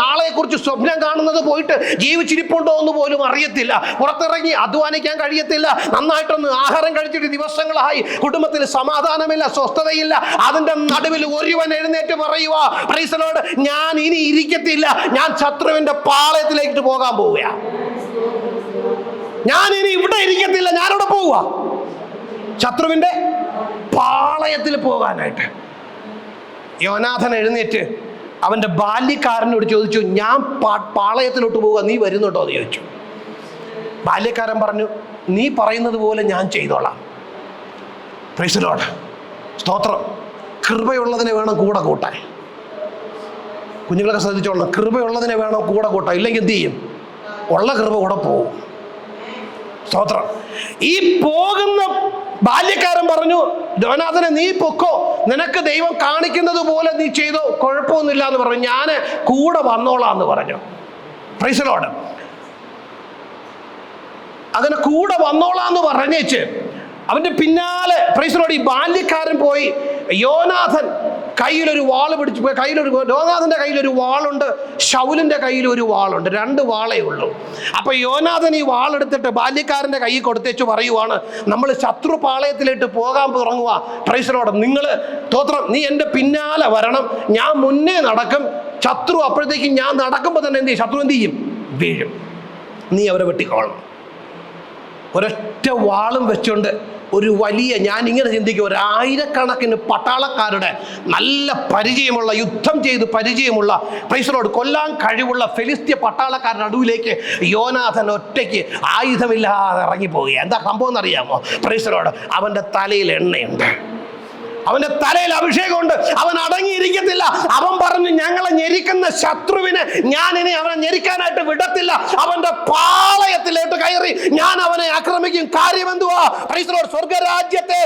നാളെക്കുറിച്ച് സ്വപ്നം കാണുന്നത് പോയിട്ട് ജീവിച്ചിരിപ്പുണ്ടോ എന്ന് പോലും അറിയത്തില്ല. പുറത്തിറങ്ങി അധ്വാനിക്കാൻ കഴിയത്തില്ല. നന്നായിട്ടൊന്ന് ആഹാരം കഴിച്ചിട്ട് ദിവസങ്ങളായി കുടുംബത്തിൽ സമാധാനമില്ല, സ്വസ്ഥതയില്ല. അതിന്റെ നടുവിൽ ഒരുവൻ എഴുന്നേറ്റ് പറയുക, പ്രൈസ് ദി ലോർഡ്, ഞാൻ ഇനി ഇരിക്കത്തില്ല, ഞാൻ ശത്രുവിന്റെ പാളയത്തിലേക്ക് പോകാൻ പോവുക. ഞാൻ ഇനി ഇവിടെ ഇരിക്കത്തില്ല, ഞാനിവിടെ പോവുക ശത്രുവിന്റെ പാളയത്തിൽ പോകാനായിട്ട്. യോനാഥൻ എഴുന്നേറ്റ് അവന്റെ ബാല്യക്കാരനോട് ചോദിച്ചു, ഞാൻ പാളയത്തിലോട്ട് പോവുക, നീ വരുന്നുണ്ടോ എന്ന് ചോദിച്ചു. ബാല്യക്കാരൻ പറഞ്ഞു, നീ പറയുന്നത് പോലെ ഞാൻ ചെയ്തോളാം. Price the Lord. സ്തോത്രം. കൃപയുള്ളതിനെ വേണം കൂടെ കൂട്ടാൻ. കുഞ്ഞുങ്ങളൊക്കെ ശ്രദ്ധിച്ചോളണം, കൃപയുള്ളതിനെ വേണം കൂടെ കൂട്ടാൻ. ഇല്ലെങ്കിൽ എന്ത് ചെയ്യും? ഉള്ള കൃപ കൂടെ പോകും. സ്തോത്രം. ഈ പോകുന്ന ബാല്യക്കാരൻ പറഞ്ഞു, യോനാഥനെ നീ പൊക്കോ, നിനക്ക് ദൈവം കാണിക്കുന്നത് പോലെ നീ ചെയ്തോ, കുഴപ്പമൊന്നുമില്ല എന്ന് പറഞ്ഞു. ഞാൻ കൂടെ വന്നോളാം എന്ന് പറഞ്ഞു. Price the Lord. അങ്ങനെ കൂടെ വന്നോളാന്ന് പറഞ്ഞേച്ച് അവന്റെ പിന്നാലെ പ്രൈസ് ദി ലോർഡ് ഈ ബാല്യക്കാരൻ പോയി. യോനാഥൻ കയ്യിലൊരു വാള് പിടിച്ചു. യോനാഥന്റെ കയ്യിലൊരു വാളുണ്ട്, ശൗലിന്റെ കയ്യിൽ ഒരു വാളുണ്ട്. 2 വാളേ ഉള്ളൂ. അപ്പൊ യോനാഥൻ ഈ വാളെടുത്തിട്ട് ബാല്യക്കാരന്റെ കയ്യിൽ കൊടുത്തേച്ചു പറയുവാണ്, നമ്മൾ ശത്രു പാളയത്തിലേക്ക് പോകാൻ തുടങ്ങുക. Price the Lord. നിങ്ങള് സ്തോത്രം, നീ എൻ്റെ പിന്നാലെ വരണം, ഞാൻ മുന്നേ നടക്കും. ശത്രു അപ്പോഴത്തേക്കും ഞാൻ നടക്കുമ്പോൾ തന്നെ എന്ത് ചെയ്യും? ശത്രു എന്ത് ചെയ്യും? വീഴും. നീ അവരെ വെട്ടിക്കോളണം. ഒരൊറ്റ വാളും വെച്ചുകൊണ്ട് ഒരു വലിയ, ഞാൻ ഇങ്ങനെ ചിന്തിക്കും, 1000കണക്കിന് പട്ടാളക്കാരുടെ നല്ല പരിചയമുള്ള, യുദ്ധം ചെയ്ത് പരിചയമുള്ള, പ്രൈസ് ദി ലോർഡ്, കൊല്ലാൻ കഴിവുള്ള ഫെലിസ്ത്യ പട്ടാളക്കാരുടെ നടുവിലേക്ക് യോനാഥൻ ഒറ്റയ്ക്ക് ആയുധമില്ലാതെ ഇറങ്ങിപ്പോവുക. എന്താ സംഭവം എന്നറിയാമോ? Price the Lord. അവൻ്റെ തലയിൽ എണ്ണയുണ്ട്, അവന്റെ തലയിൽ അഭിഷേകമുണ്ട്. അവൻ അടങ്ങിയിരിക്കത്തില്ല. അവൻ പറഞ്ഞു, ഞങ്ങളെ ഞെരിക്കുന്ന ശത്രുവിനെ ഞാൻ ഇനി അവനെ ഞെരിക്കാനായിട്ട് വിടത്തില്ല. അവന്റെ പാളയത്തിലേക്ക് കയറി ഞാൻ അവനെ ആക്രമിക്കും. കാര്യം എന്തുവാ? Praise the Lord. സ്വർഗരാജ്യത്തെ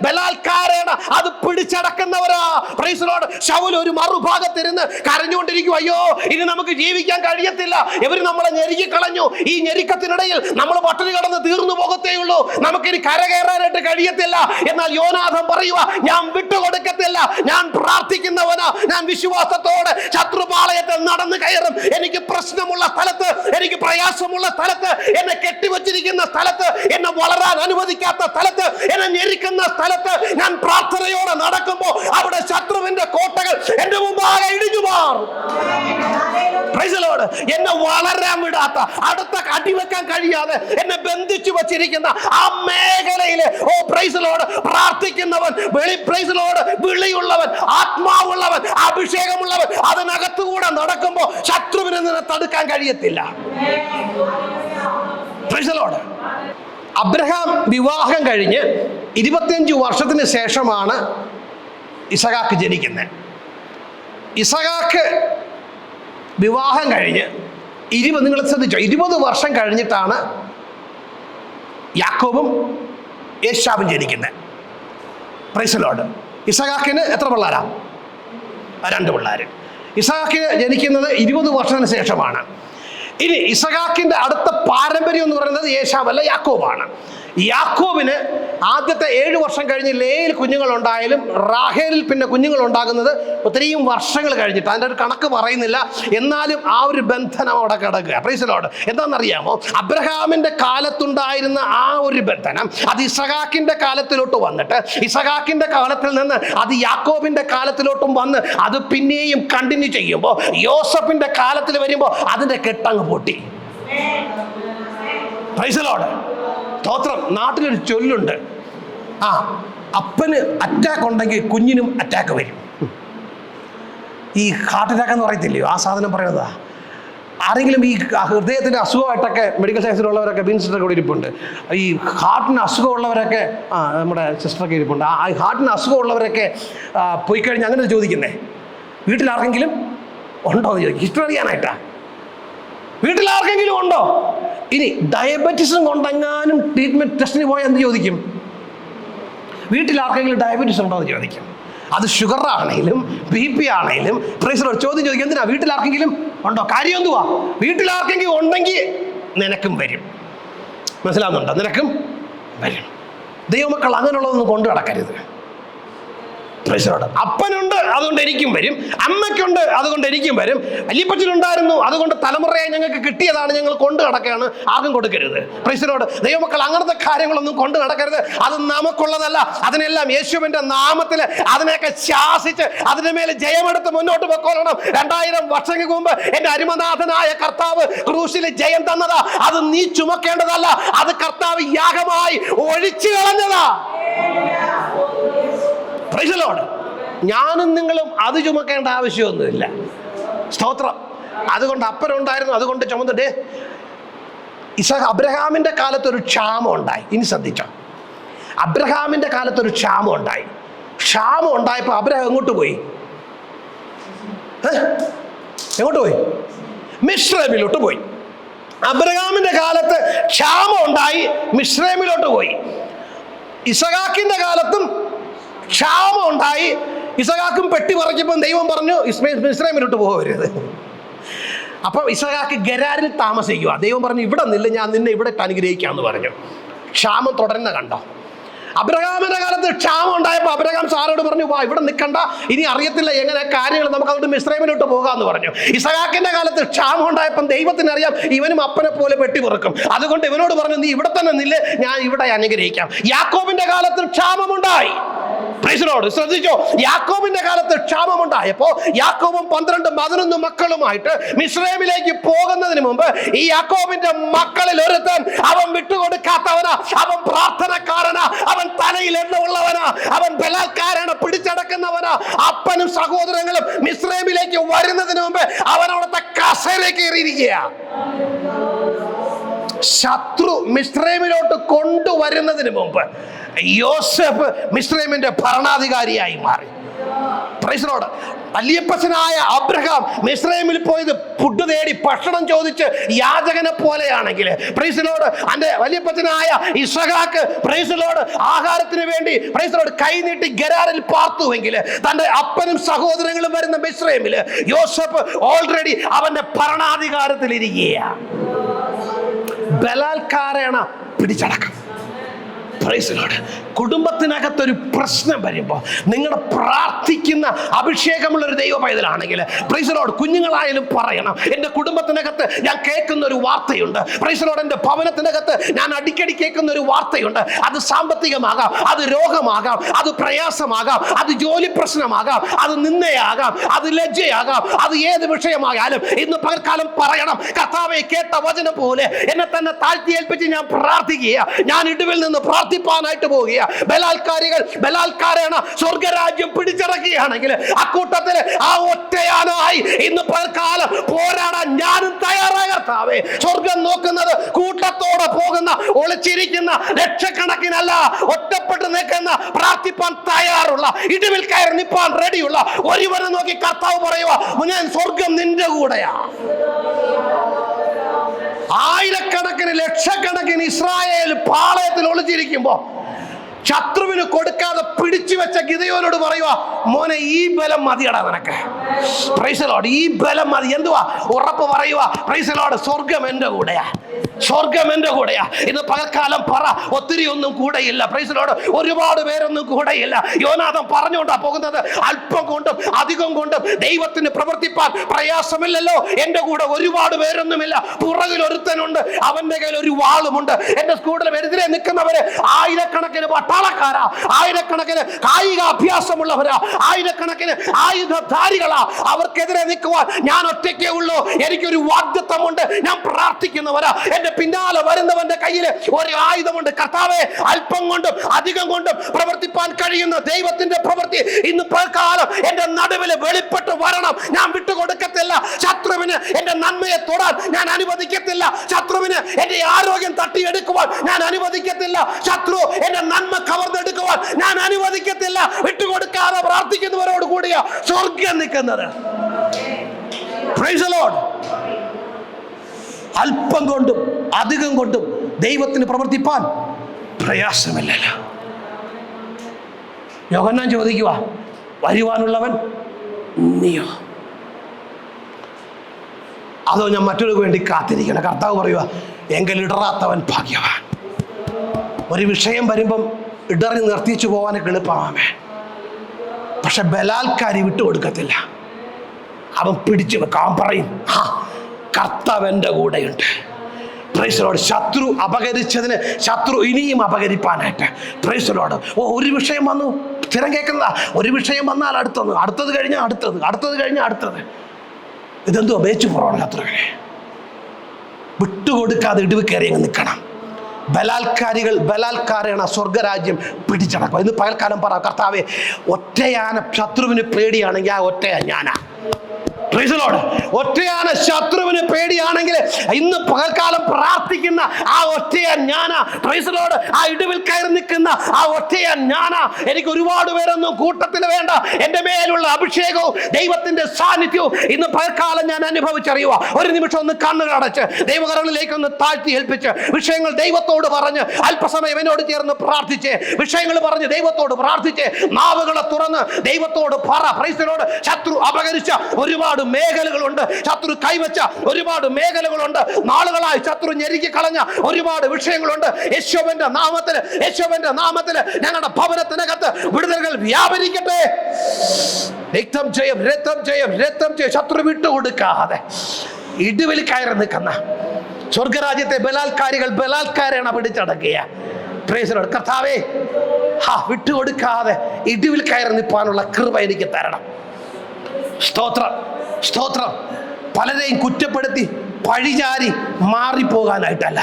ബലാൽക്കാരേണ അത് പിടിച്ചടക്കുന്നവരാ. Praise the Lord. ശൗൽ ഒരു മറുഭാഗത്തിരുന്ന് കരഞ്ഞുകൊണ്ടിരിക്കും, അയ്യോ ഇനി നമുക്ക് ജീവിക്കാൻ കഴിയത്തില്ല, ഇവർ നമ്മളെ ഞെരുക്കി കളഞ്ഞു. ഈ ഞെരുക്കത്തിനിടയിൽ നമ്മൾ പട്ടിണി കടന്ന് തീർന്നു പോകത്തേ ഉള്ളൂ, നമുക്കിനി കരകയറാനായിട്ട് കഴിയത്തില്ല. എന്നാൽ യോനാഥൻ പറയുക, ഞാൻ വിട്ടുകൊടുക്കത്തില്ല, ഞാൻ പ്രാർത്ഥിക്കുന്നവനാ, ഞാൻ വിശ്വാസത്തോടെ ശത്രുപാളയത്തിൽ നടന്നു കയറും. എനിക്ക് പ്രശ്നമുള്ള സ്ഥലത്ത്, എനിക്ക് പ്രയാസമുള്ള സ്ഥലത്ത്, എന്നെ കെട്ടിവെച്ച് വച്ചിരിക്കുന്ന സ്ഥലത്ത്, എന്നെ വളരാൻ അനുവദിക്കാത്ത സ്ഥലത്ത്, എന്നെ ഞെരുക്കുന്ന സ്ഥലത്ത് ഞാൻ പ്രാർത്ഥനയോടെ നടക്കുമ്പോൾ അവിടെ ശത്രുവിന്റെ കോട്ടകൾ എന്റെ മുമ്പാകെ ഇടിഞ്ഞു മാറും. എന്നെ വളരാൻ വിടാത്ത, അടുത്ത അടിവെക്കാൻ കഴിയാതെ എന്നെ ബന്ധിച്ചു വച്ചിരിക്കുന്ന ആ മേഖലയില് പ്രാർത്ഥിക്കുന്നവൻ, വിളിയുള്ളവൻ, ആത്മാവുള്ളവൻ, അഭിഷേകമുള്ളവൻ അതിനകത്തുകൂടെ നടക്കുമ്പോ ശത്രുവിനെ നിന്നെ തടുക്കാൻ കഴിയത്തില്ല. അബ്രഹാം വിവാഹം കഴിഞ്ഞ് 25 വർഷത്തിന് ശേഷമാണ് ഇസഹാക്ക് ജനിക്കുന്നത്. ഇസഹാക്ക് വിവാഹം കഴിഞ്ഞ് നിങ്ങൾ ശ്രദ്ധിച്ചോ, 20 വർഷം കഴിഞ്ഞിട്ടാണ് യാക്കോബും ഏശാവും ജനിക്കുന്നത്. Praise the Lord. ഇസഹാക്കിന് എത്ര പിള്ളേരാ? 2 പിള്ളേർ. ഇസഹാക്കിന് ജനിക്കുന്നത് 20 വർഷത്തിന് ശേഷമാണ്. ഇനി ഇസഹാക്കിന്റെ അടുത്ത പാരമ്പര്യം എന്ന് പറയുന്നത് ഏശാവല്ല, യാക്കോബാണ്. യാക്കോബിന് ആദ്യത്തെ 7 വർഷം കഴിഞ്ഞ് ലേയിൽ കുഞ്ഞുങ്ങൾ ഉണ്ടായാലും റാഹേലിൽ പിന്നെ കുഞ്ഞുങ്ങൾ ഉണ്ടാകുന്നത് ഒത്തിരിയും വർഷങ്ങൾ കഴിഞ്ഞിട്ട്. അതിൻ്റെ ഒരു കണക്ക് പറയുന്നില്ല, എന്നാലും ആ ഒരു ബന്ധനം അവിടെ കിടക്കുക. Price the Lord. എന്താണെന്നറിയാമോ? അബ്രഹാമിന്റെ കാലത്തുണ്ടായിരുന്ന ആ ഒരു ബന്ധനം അത് ഇസഹാക്കിന്റെ കാലത്തിലോട്ട് വന്നിട്ട്, ഇസഹാക്കിന്റെ കാലത്തിൽ നിന്ന് അത് യാക്കോബിന്റെ കാലത്തിലോട്ടും വന്ന് അത് പിന്നെയും കണ്ടിന്യൂ ചെയ്യുമ്പോൾ യോസഫിന്റെ കാലത്തിൽ വരുമ്പോൾ അതിന്റെ കെട്ടങ്ങ് പൊട്ടി. Price the Lord. സ്തോത്രം. നാട്ടിലൊരു ചൊല്ലുണ്ട്, അപ്പന് അറ്റാക്ക് ഉണ്ടെങ്കിൽ കുഞ്ഞിനും അറ്റാക്ക് വരും. ഈ ഹാർട്ട് അറ്റാക്ക് എന്ന് പറയത്തില്ലയോ, ആ സാധനം പറയുന്നതാ. ആരെങ്കിലും ഈ ഹൃദയത്തിൻ്റെ അസുഖമായിട്ടൊക്കെ മെഡിക്കൽ സയൻസിലുള്ളവരൊക്കെ സിസ്റ്റർ കൂടി ഇരിപ്പുണ്ട്. ഈ ഹാർട്ടിന് അസുഖമുള്ളവരൊക്കെ നമ്മുടെ സിസ്റ്ററൊക്കെ ഇരിപ്പുണ്ട്. ആ ഹാർട്ടിന് അസുഖമുള്ളവരൊക്കെ പോയി കഴിഞ്ഞാൽ അങ്ങനെ ചോദിക്കുന്നേ, വീട്ടിലാർക്കെങ്കിലും ഉണ്ടോ എന്ന് ചോദിക്കും. ഹിസ്റ്ററി അറിയാനായിട്ടാ. വീട്ടിലാർക്കെങ്കിലും ഉണ്ടോ? ഇനി ഡയബറ്റീസും കൊണ്ടെങ്ങാനും ട്രീറ്റ്മെന്റ് ടെസ്റ്റിന് പോയാൽ എന്ത് ചോദിക്കും? വീട്ടിലാർക്കെങ്കിലും ഡയബറ്റീസ് ഉണ്ടോ എന്ന് ചോദിക്കും. അത് ഷുഗർ ആണെങ്കിലും BP ആണെങ്കിലും ചോദ്യം ചോദിക്കും. എന്തിനാ? വീട്ടിലാർക്കെങ്കിലും ഉണ്ടോ? കാര്യം എന്തുവാ? വീട്ടിലാർക്കെങ്കിലും ഉണ്ടെങ്കിൽ നിനക്കും വരും. മനസ്സിലാവുന്നുണ്ടോ? നിനക്കും വരും. ദൈവമക്കൾ അങ്ങനെയുള്ളതൊന്നും കൊണ്ടു നടക്കരുത്. അപ്പനുണ്ട്, അതുകൊണ്ട് എനിക്കും വരും. അമ്മയ്ക്കുണ്ട്, അതുകൊണ്ട് എനിക്കും വരും. വല്യപ്പച്ചനുണ്ടായിരുന്നു, അതുകൊണ്ട് തലമുറയായി ഞങ്ങൾക്ക് കിട്ടിയതാണ്, ഞങ്ങൾ കൊണ്ടു നടക്കുകയാണ്. ആർക്കും കൊടുക്കരുത്. പ്രൈസിലോട്. ദൈവമക്കൾ അങ്ങനത്തെ കാര്യങ്ങളൊന്നും കൊണ്ടു നടക്കരുത്. അത് നമുക്കുള്ളതല്ല. അതിനെല്ലാം യേശുവിന്റെ നാമത്തിൽ അതിനെയൊക്കെ ശാസിച്ച് അതിന്റെ മേലെ ജയമെടുത്ത് മുന്നോട്ട് പൊക്കോളണം. 2000 വർഷങ്ങൾക്ക് മുമ്പ് എന്റെ അരുമനാഥനായ കർത്താവ് ക്രൂശിൽ ജയം തന്നതാ. അത് നീ ചുമക്കേണ്ടതല്ല, അത് കർത്താവ് യാഗമായി ഒഴിച്ചു കളഞ്ഞതാ. ഞാനും നിങ്ങളും അത് ചുമക്കേണ്ട ആവശ്യമൊന്നുമില്ല. സ്തോത്രം. അതുകൊണ്ട് അപ്പനുണ്ടായിരുന്നു, അതുകൊണ്ട് ചുമന്നിട്ട് അബ്രഹാമിന്റെ കാലത്തൊരു ക്ഷാമം ഉണ്ടായി. ഇനി ശ്രദ്ധിച്ചോ, അബ്രഹാമിന്റെ കാലത്തൊരു ക്ഷാമം ഉണ്ടായി. ക്ഷാമം ഉണ്ടായപ്പോൾ അബ്രഹാം എങ്ങോട്ട് പോയി? എങ്ങോട്ട് പോയി? മിസ്രൈമിലോട്ട് പോയി. അബ്രഹാമിന്റെ കാലത്ത് ക്ഷാമം ഉണ്ടായി, മിസ്രൈമിലോട്ട് പോയി. ഇസഹാക്കിന്റെ കാലത്തും ക്ഷാമം ഉണ്ടായി. ഇസഹാക്കും പെട്ടി പറിക്കുമ്പോൾ ദൈവം പറഞ്ഞു മിസ്രൈമിലോട്ട് പോകരുത്. അപ്പം ഇസഹാക്ക് ഗരാരിൽ താമസിക്കുക. ദൈവം പറഞ്ഞു ഇവിടെ നില്ല, ഞാൻ നിന്നെ ഇവിടെ അനുഗ്രഹിക്കാമെന്ന് പറഞ്ഞു. ക്ഷാമം തുടരുന്ന കണ്ടോ? അബ്രഹാമിന്റെ കാലത്ത് ക്ഷാമം ഉണ്ടായപ്പോൾ അബ്രഹാം സാറോട് പറഞ്ഞു, വാ ഇവിടെ നിൽക്കണ്ട, ഇനി അറിയത്തില്ല എങ്ങനെ കാര്യങ്ങൾ, നമുക്ക് അതുകൊണ്ട് മിസ്രൈമിലോട്ട് പോകാമെന്ന് പറഞ്ഞു. ഇസഹാക്കിന്റെ കാലത്ത് ക്ഷാമം ഉണ്ടായപ്പം ദൈവത്തിന് അറിയാം ഇവനും അപ്പനെ പോലെ പെട്ടി പെറുക്കും. അതുകൊണ്ട് ഇവനോട് പറഞ്ഞു, നീ ഇവിടെ തന്നെ നില്ല്, ഞാൻ ഇവിടെ അനുഗ്രഹിക്കാം. യാക്കോബിന്റെ കാലത്ത് ക്ഷാമമുണ്ടായി. ശ്രദ്ധിച്ചോ, യാക്കോബിന്റെ കാലത്ത് ക്ഷാമമുണ്ടായപ്പോ യാക്കോബും 12-11 മക്കളുമായിട്ട് മിസ്രൈമിലേക്ക് പോകുന്നതിന് മുമ്പ് ഈ യാക്കോബിന്റെ മക്കളിൽ ഒരുത്തൻ, അവൻ വിട്ടുകൊടുക്കാത്തവനാ, അവൻ പ്രാർത്ഥനക്കാരനാ, അവൻ തലയിൽ എണ്ണമുള്ളവനാ, അവൻ ബലാത്കാരനെ പിടിച്ചടക്കുന്നവനാ. അപ്പനും സഹോദരങ്ങളും മിസ്രൈമിലേക്ക് വരുന്നതിന് മുമ്പ് അവൻ അവിടുത്തെ കസേരയിൽ കയറിയിരിക്കുക. ശത്രു മിസ്രൈമിലോട്ട് കൊണ്ടുവരുന്നതിന് മുമ്പ് യോസഫ് മിസ്രൈമിന്റെ ഭരണാധികാരിയായി മാറി. Praise the Lord. വല്യപ്പച്ചനായ അബ്രഹാം മിസ്രൈമിൽ പോയത് ഫുഡ് തേടി ഭക്ഷണം ചോദിച്ച് യാചകനെ പോലെയാണെങ്കിൽ, പ്രൈസ് ദി ലോർഡ്, അന്റെ വല്യപ്പച്ചനായ ഇസഹാക്ക് പ്രൈസ് ദി ലോർഡ് ആഹാരത്തിന് വേണ്ടി പ്രൈസ് ദി ലോർഡ് കൈനീട്ടി ഗരാരിൽ പാർത്തുവെങ്കിൽ, തന്റെ അപ്പനും സഹോദരങ്ങളും വരുന്ന മിസ്രൈമില് യോസഫ് ഓൾറെഡി അവന്റെ ഭരണാധികാരത്തിൽ ഇരിക്കുകയാണ്. ബലാത്കാരേണ പിടിച്ചടക്കം. Praise Lord. കുടുംബത്തിനകത്തൊരു പ്രശ്നം വരുമ്പോൾ നിങ്ങളുടെ പ്രാർത്ഥിക്കുന്ന അഭിഷേകമുള്ള ഒരു ദൈവ പൈതലാണെങ്കിൽ പ്രൈസ് ലോർഡ്, കുഞ്ഞുങ്ങളായാലും പറയണം, എൻ്റെ കുടുംബത്തിനകത്ത് ഞാൻ കേൾക്കുന്ന ഒരു വാർത്തയുണ്ട്. പ്രൈസ് ലോർഡ്, എൻ്റെ ഭവനത്തിനകത്ത് ഞാൻ അടിക്കടി കേൾക്കുന്ന ഒരു വാർത്തയുണ്ട്. അത് സാമ്പത്തികമാകാം, അത് രോഗമാകാം, അത് പ്രയാസമാകാം, അത് ജോലി പ്രശ്നമാകാം, അത് നിന്ദയാകാം, അത് ലജ്ജയാകാം, അത് ഏത് വിഷയമായാലും ഇന്ന് പകൽക്കാലം പറയണം, കർത്താവേ, കേട്ട വചനം പോലെ എന്നെ തന്നെ താഴ്ത്തി ഏൽപ്പിച്ച് ഞാൻ പ്രാർത്ഥിക്കുക. ഞാൻ ഇടിവിൽ നിന്ന് പ്രാർത്ഥിപ്പാനായിട്ട് പോവുക. ബലാത്കാരേണ സ്വർഗരാജ്യം പിടിച്ചിറക്കുകയാണെങ്കിൽ അക്കൂട്ടത്തിൽ ആ ഒറ്റയാനായി ഇന്ന് പകൽക്കാലം പോരാടാൻ ഞാനും തയ്യാറായ കർത്താവേ. സ്വർഗം നോക്കുന്നത് കൂട്ടത്തോടെ പോകുന്ന, ഒളിച്ചിരിക്കുന്ന, ലക്ഷക്കണക്കിനല്ല, ഒറ്റപ്പെട്ട് നിൽക്കുന്ന, പ്രാർത്ഥിപ്പാൻ തയ്യാറുള്ള, ഇടിവിൽ കയറി നിൽപ്പാൻ റെഡിയുള്ള ഒരുവനെ നോക്കി കർത്താവ് പറയുക, ഞാൻ സ്വർഗം നിന്റെ കൂടെയാ. ആയിരക്കണക്കിന് ലക്ഷക്കണക്കിന് ഇസ്രായേൽ പാളയത്തിൽ ഒളിച്ചിരിക്കുമ്പോ ശത്രുവിന് കൊടുക്കാതെ പിടിച്ചു വെച്ച ഗിദെയോനോട് പറയുക, മോനെ, ഈ ബലം മതിയടാ നിനക്ക്. Price the Lord. ഈ ബലം മതി. എന്തുവാ ഉറപ്പ് പറയുക? പ്രൈസ് ദി ലോർഡ്, സ്വർഗം എൻ്റെ കൂടെയാ, സ്വർഗം എൻ്റെ കൂടെയാ. ഇന്ന് പകൽക്കാലം പറ, ഒത്തിരി ഒന്നും കൂടെയില്ല. പ്രൈസ് ദി ലോർഡ്, ഒരുപാട് പേരൊന്നും കൂടെയില്ല. യോനാഥൻ പറഞ്ഞുകൊണ്ടാ പോകുന്നത്, അല്പം കൊണ്ടും അധികം കൊണ്ടും ദൈവത്തിന് പ്രവർത്തിപ്പാൻ പ്രയാസമില്ലല്ലോ. എൻ്റെ കൂടെ ഒരുപാട് പേരൊന്നുമില്ല, പുറകിൽ ഒരുത്തനുണ്ട്, അവന്റെ കയ്യിൽ ഒരു വാളുമുണ്ട്. എന്റെ സ്കൂളിൽ എതിരെ നിൽക്കുന്നവര് ആയിരക്കണക്കിന് പട്ടാളക്കാരാ, ആയിരക്കണക്കിന് കായിക അഭ്യാസമുള്ളവരാ, ആയിരക്കണക്കിന് ആയുധധാരികളാ. അവർക്കെതിരെ നിൽക്കുവാൻ ഞാൻ ഒറ്റയ്ക്കേ ഉള്ളൂ. എനിക്കൊരു വാഗ്ദത്തമുണ്ട്. ഞാൻ പ്രാർത്ഥിക്കുന്നവരാ. എന്റെ പിന്നാലെ വരുന്നവന്റെ കയ്യിൽ ഒരു ആയുധമുണ്ട്. കർത്താവേ, അല്പം കൊണ്ടും അധികം കൊണ്ടും പ്രവർത്തിപ്പാൻ കഴിയുന്ന ദൈവത്തിന്റെ പ്രവൃത്തി ഇന്ന് പകൽക്കാലം എന്റെ നടുവിൽ വെളിപ്പെട്ട് വരണം. ഞാൻ വിട്ടുകൊടുക്കത്തില്ല. ശത്രുവിന് എന്റെ നന്മയെ തൊടാൻ ഞാൻ അനുവദിക്കത്തില്ല. ശത്രുവിന് എന്റെ ആരോഗ്യം തട്ടിയെടുക്കുവാൻ ഞാൻ അനുവദിക്കത്തില്ല. ശത്രു എന്റെ നന്മ കവർന്നെടുക്കുവാൻ ഞാൻ അനുവദിക്കത്തില്ല. വിട്ടുകൊടുക്കാതെ പ്രാർത്ഥിക്കുന്നവരോട് കൂടിയ സ്വർഗ്ഗം നിൽക്കുന്നത്. Price the Lord. അല്പം കൊണ്ടും അധികം കൊണ്ടും ദൈവത്തിന് പ്രവർത്തിപ്പാൻ പ്രയാസമില്ലല്ലോ. യോഹന്നാൻ ചോദിക്കുക, വരുവാനുള്ളവൻ നീയോ, അതോ ഞാൻ മറ്റൊരു വേണ്ടി കാത്തിരിക്കണം? കർത്താവ് പറയുക, എങ്കിൽ ഇടറാത്തവൻ ഭാഗ്യവാൻ. ഒരു വിഷയം വരുമ്പം ഇടറി നിർത്തിച്ചു പോകാനൊക്കെ എളുപ്പമാമേ, പക്ഷെ ബലാത്കാരി വിട്ടുകൊടുക്കത്തില്ല. അവൻ പിടിച്ചു വെക്കാൻ പറയും, ആ കർത്താവ് എൻ്റെ കൂടെയുണ്ട്. Price the Lord. ശത്രു അപകരിച്ചതിന് ശത്രു ഇനിയും അപകരിപ്പാനായിട്ട് പ്രൈസ് ദി ലോർഡ്. ഒരു വിഷയം വന്നു, സ്ഥിരം കേൾക്കുന്നതാ. ഒരു വിഷയം വന്നാൽ അടുത്തത് കഴിഞ്ഞാൽ അടുത്തത് കഴിഞ്ഞാൽ അടുത്തത്. ഇതെന്തോ വേച്ചു പോറാണ് ശത്രുവിനെ. വിട്ടുകൊടുക്കാതെ ഇടിവ് കയറി അങ്ങ് നിൽക്കണം. ബലാത്കാരേണ സ്വർഗരാജ്യം പിടിച്ചടക്കും. ഇന്ന് പകൽക്കാലം പറ, കർത്താവേ, ഒറ്റയാന ശത്രുവിന് പേടിയാണെങ്കിൽ ആ ഒറ്റയാ ഞാനാ. Price the Lord. ഒറ്റയാന ശത്രുവിന് പേടിയാണെങ്കിൽ ഇന്ന് പകൽക്കാലം പ്രാർത്ഥിക്കുന്ന ആ ഒറ്റയാൻ ഞാനാ. Price the Lord. ആ ഇടിവിൽ കയറി നിൽക്കുന്ന ആ ഒറ്റയാൻ ഞാനാ. എനിക്ക് ഒരുപാട് പേരൊന്നും കൂട്ടത്തിൽ വേണ്ട. എൻ്റെ മേലുള്ള അഭിഷേകവും ദൈവത്തിന്റെ സാന്നിധ്യവും ഇന്ന് പകൽക്കാലം ഞാൻ അനുഭവിച്ചറിയുക. ഒരു നിമിഷം ഒന്ന് കണ്ണുകൾ അടച്ച് ദൈവകരങ്ങളിലേക്ക് ഒന്ന് താഴ്ത്തി ഏൽപ്പിച്ച് വിഷയങ്ങൾ ദൈവത്തോട് പറഞ്ഞ് അല്പസമയം എന്നോട് ചേർന്ന് പ്രാർത്ഥിച്ച് വിഷയങ്ങൾ പറഞ്ഞ് ദൈവത്തോട് പ്രാർത്ഥിച്ച് നാവുകളെ തുറന്ന് ദൈവത്തോട് പറ. Price the Lord. ശത്രു അപകരിച്ച ഒരുപാട് മേഖലകളുണ്ട്. ശത്രു കൈവച്ച ഒരുപാട് മേഖലകളുണ്ട്. നാളുകളായി ശത്രു ഞെരുക്കി കളഞ്ഞ ഒരുപാട് വിഷയങ്ങളുണ്ട്. യേശുവിന്റെ നാമത്തിൽ ഞങ്ങളുടെ ഭവനത്തിനകത്ത് വിടുതലുകൾ വ്യാപരിക്കട്ടെ. രക്തം ജയം. ശത്രു വിട്ടുകൊടുക്കാതെ ഇടിവിൽ കയറി നിൽക്കുന്ന സ്വർഗരാജ്യത്തെ ബലാത്കാരേണ പിടിച്ചടക്കുക. Praise the Lord. കർത്താവേ, വിട്ടുകൊടുക്കാതെ ഇടിവിൽ കയറി നിൽപ്പാനുള്ള കൃപ എനിക്ക് തരണം. സ്തോത്രം. പലരെയും കുറ്റപ്പെടുത്തി പഴിചാരി മാറിപ്പോകാനായിട്ടല്ല,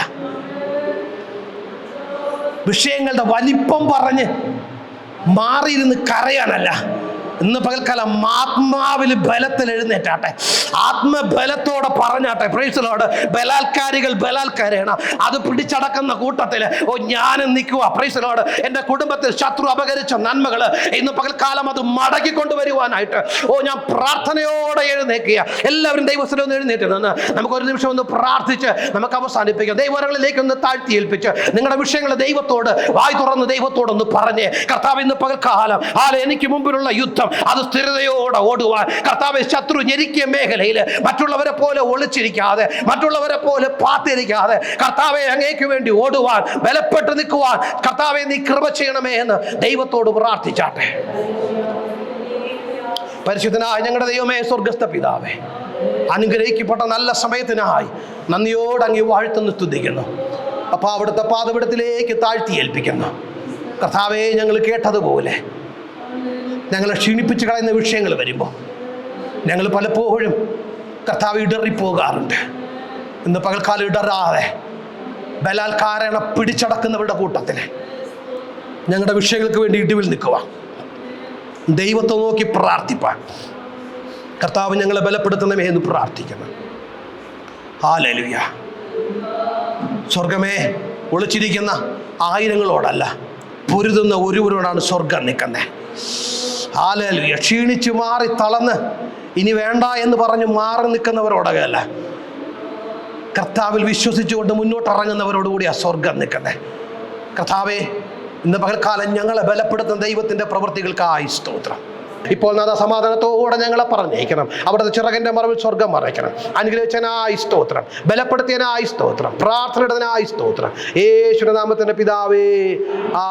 വിഷയങ്ങളുടെ വലിപ്പം പറഞ്ഞ് മാറിയിരുന്ന് കരയാനല്ല. ഇന്ന് പകൽക്കാലം ആത്മാവിൽ ബലത്തിൽ എഴുന്നേറ്റാട്ടെ, ആത്മബലത്തോടെ പറഞ്ഞാട്ടെ. Price the Lord. ബലാത്കാരേണ അത് പിടിച്ചടക്കുന്ന കൂട്ടത്തിൽ ഞാനും നിൽക്കുക. Price the Lord. എൻ്റെ കുടുംബത്തിൽ ശത്രു അപകരിച്ച നന്മകൾ ഇന്ന് പകൽക്കാലം അത് മടക്കി കൊണ്ടുവരുവാനായിട്ട് ഞാൻ പ്രാർത്ഥനയോടെ എഴുന്നേൽക്കുക. എല്ലാവരും ദൈവസ്ഥലം ഒന്ന് എഴുന്നേറ്റ് നിന്ന് നമുക്ക് ഒരു നിമിഷം ഒന്ന് പ്രാർത്ഥിച്ച് നമുക്ക് അവസാനിപ്പിക്കാം. ദൈവങ്ങളിലേക്ക് ഒന്ന് താഴ്ത്തി ഏൽപ്പിച്ച് നിങ്ങളുടെ വിഷയങ്ങൾ ദൈവത്തോട് വായി തുറന്ന് ദൈവത്തോടൊന്ന് പറഞ്ഞ്, കർത്താവ്, ഇന്ന് പകൽക്കാലം എനിക്ക് മുമ്പിലുള്ള യുദ്ധം നിമിത്തം അത് സ്ഥിരതയോടെ ഓടുവാൻ കർത്താവെ, ശത്രു ഞെരുക്കിയ മേഖലയിൽ മറ്റുള്ളവരെ പോലെ ഒളിച്ചിരിക്കാതെ, മറ്റുള്ളവരെ പോലെ പാത്തിരിക്കാതെ കർത്താവെ അങ്ങേക്ക് വേണ്ടി ഓടുവാൻ, ബലപ്പെട്ട് നിൽക്കുവാൻ കർത്താവെ നീ കൃപ ചെയ്യണമേ എന്ന് ദൈവത്തോട് പ്രാർത്ഥിച്ചാട്ടെ. പരിശുദ്ധനായ ഞങ്ങളുടെ ദൈവമേ, സ്വർഗസ്ഥ പിതാവേ, അനുഗ്രഹിക്കപ്പെട്ട നല്ല സമയത്തിനായി നന്ദിയോട് അങ്ങ് വാഴ്ത്തുന്നു, സ്തുതിക്കുന്നു. അപ്പോൾ അവിടുത്തെ പാദപീഠത്തിലേക്ക് താഴ്ത്തി ഏൽപ്പിക്കുന്നു. കർത്താവേ, ഞങ്ങൾ കേട്ടതുപോലെ ഞങ്ങളെ ക്ഷീണിപ്പിച്ച് കളയുന്ന വിഷയങ്ങൾ വരുമ്പോൾ ഞങ്ങൾ പലപ്പോഴും കർത്താവ് ഇടറിപ്പോകാറുണ്ട്. ഇന്ന് പകൽക്കാലം ഇടറാതെ ബലാത്കാരണ പിടിച്ചടക്കുന്നവരുടെ കൂട്ടത്തിൽ ഞങ്ങളുടെ വിഷയങ്ങൾക്ക് വേണ്ടി ഇടിവിൽ നിൽക്കുക, ദൈവത്തെ നോക്കി പ്രാർത്ഥിപ്പാൻ കർത്താവ് ഞങ്ങളെ ബലപ്പെടുത്തണമേ എന്ന് പ്രാർത്ഥിക്കുന്നു. ഹല്ലേലൂയ. സ്വർഗമേ, ഒളിച്ചിരിക്കുന്ന ആയിരങ്ങളോടല്ല, പൊരുതുന്ന ഒരുവരോടാണ് സ്വർഗം നിൽക്കുന്നത്. ഹല്ലേലൂയ. ക്ഷീണിച്ച് മാറി തളർന്ന് ഇനി വേണ്ട എന്ന് പറഞ്ഞ് മാറി നിൽക്കുന്നവരോടല്ല, കർത്താവിൽ വിശ്വസിച്ചുകൊണ്ട് മുന്നോട്ടിറങ്ങുന്നവരോടുകൂടി ആ സ്വർഗം നിൽക്കുന്നത്. കർത്താവേ, ഇന്ന് പകൽക്കാലം ഞങ്ങളെ ബലപ്പെടുത്തുന്ന ദൈവത്തിൻ്റെ പ്രവൃത്തികൾക്കായി സ്തോത്രം. ഇപ്പോൾ നാഥ സമാധാനത്തോടെ ഞങ്ങളെ പറഞ്ഞേക്കണം. അവിടുത്തെ ചിറകിൻ്റെ മറവിൽ സ്വർഗം മറയ്ക്കണം. അനുഗ്രഹിച്ചനായി സ്തോത്രം, ബലപ്പെടുത്തിയനായി സ്തോത്രം, പ്രാർത്ഥനയുടേതിനായി സ്തോത്രം. യേശുവിന്റെ നാമത്തിന്റെ പിതാവേ, ആ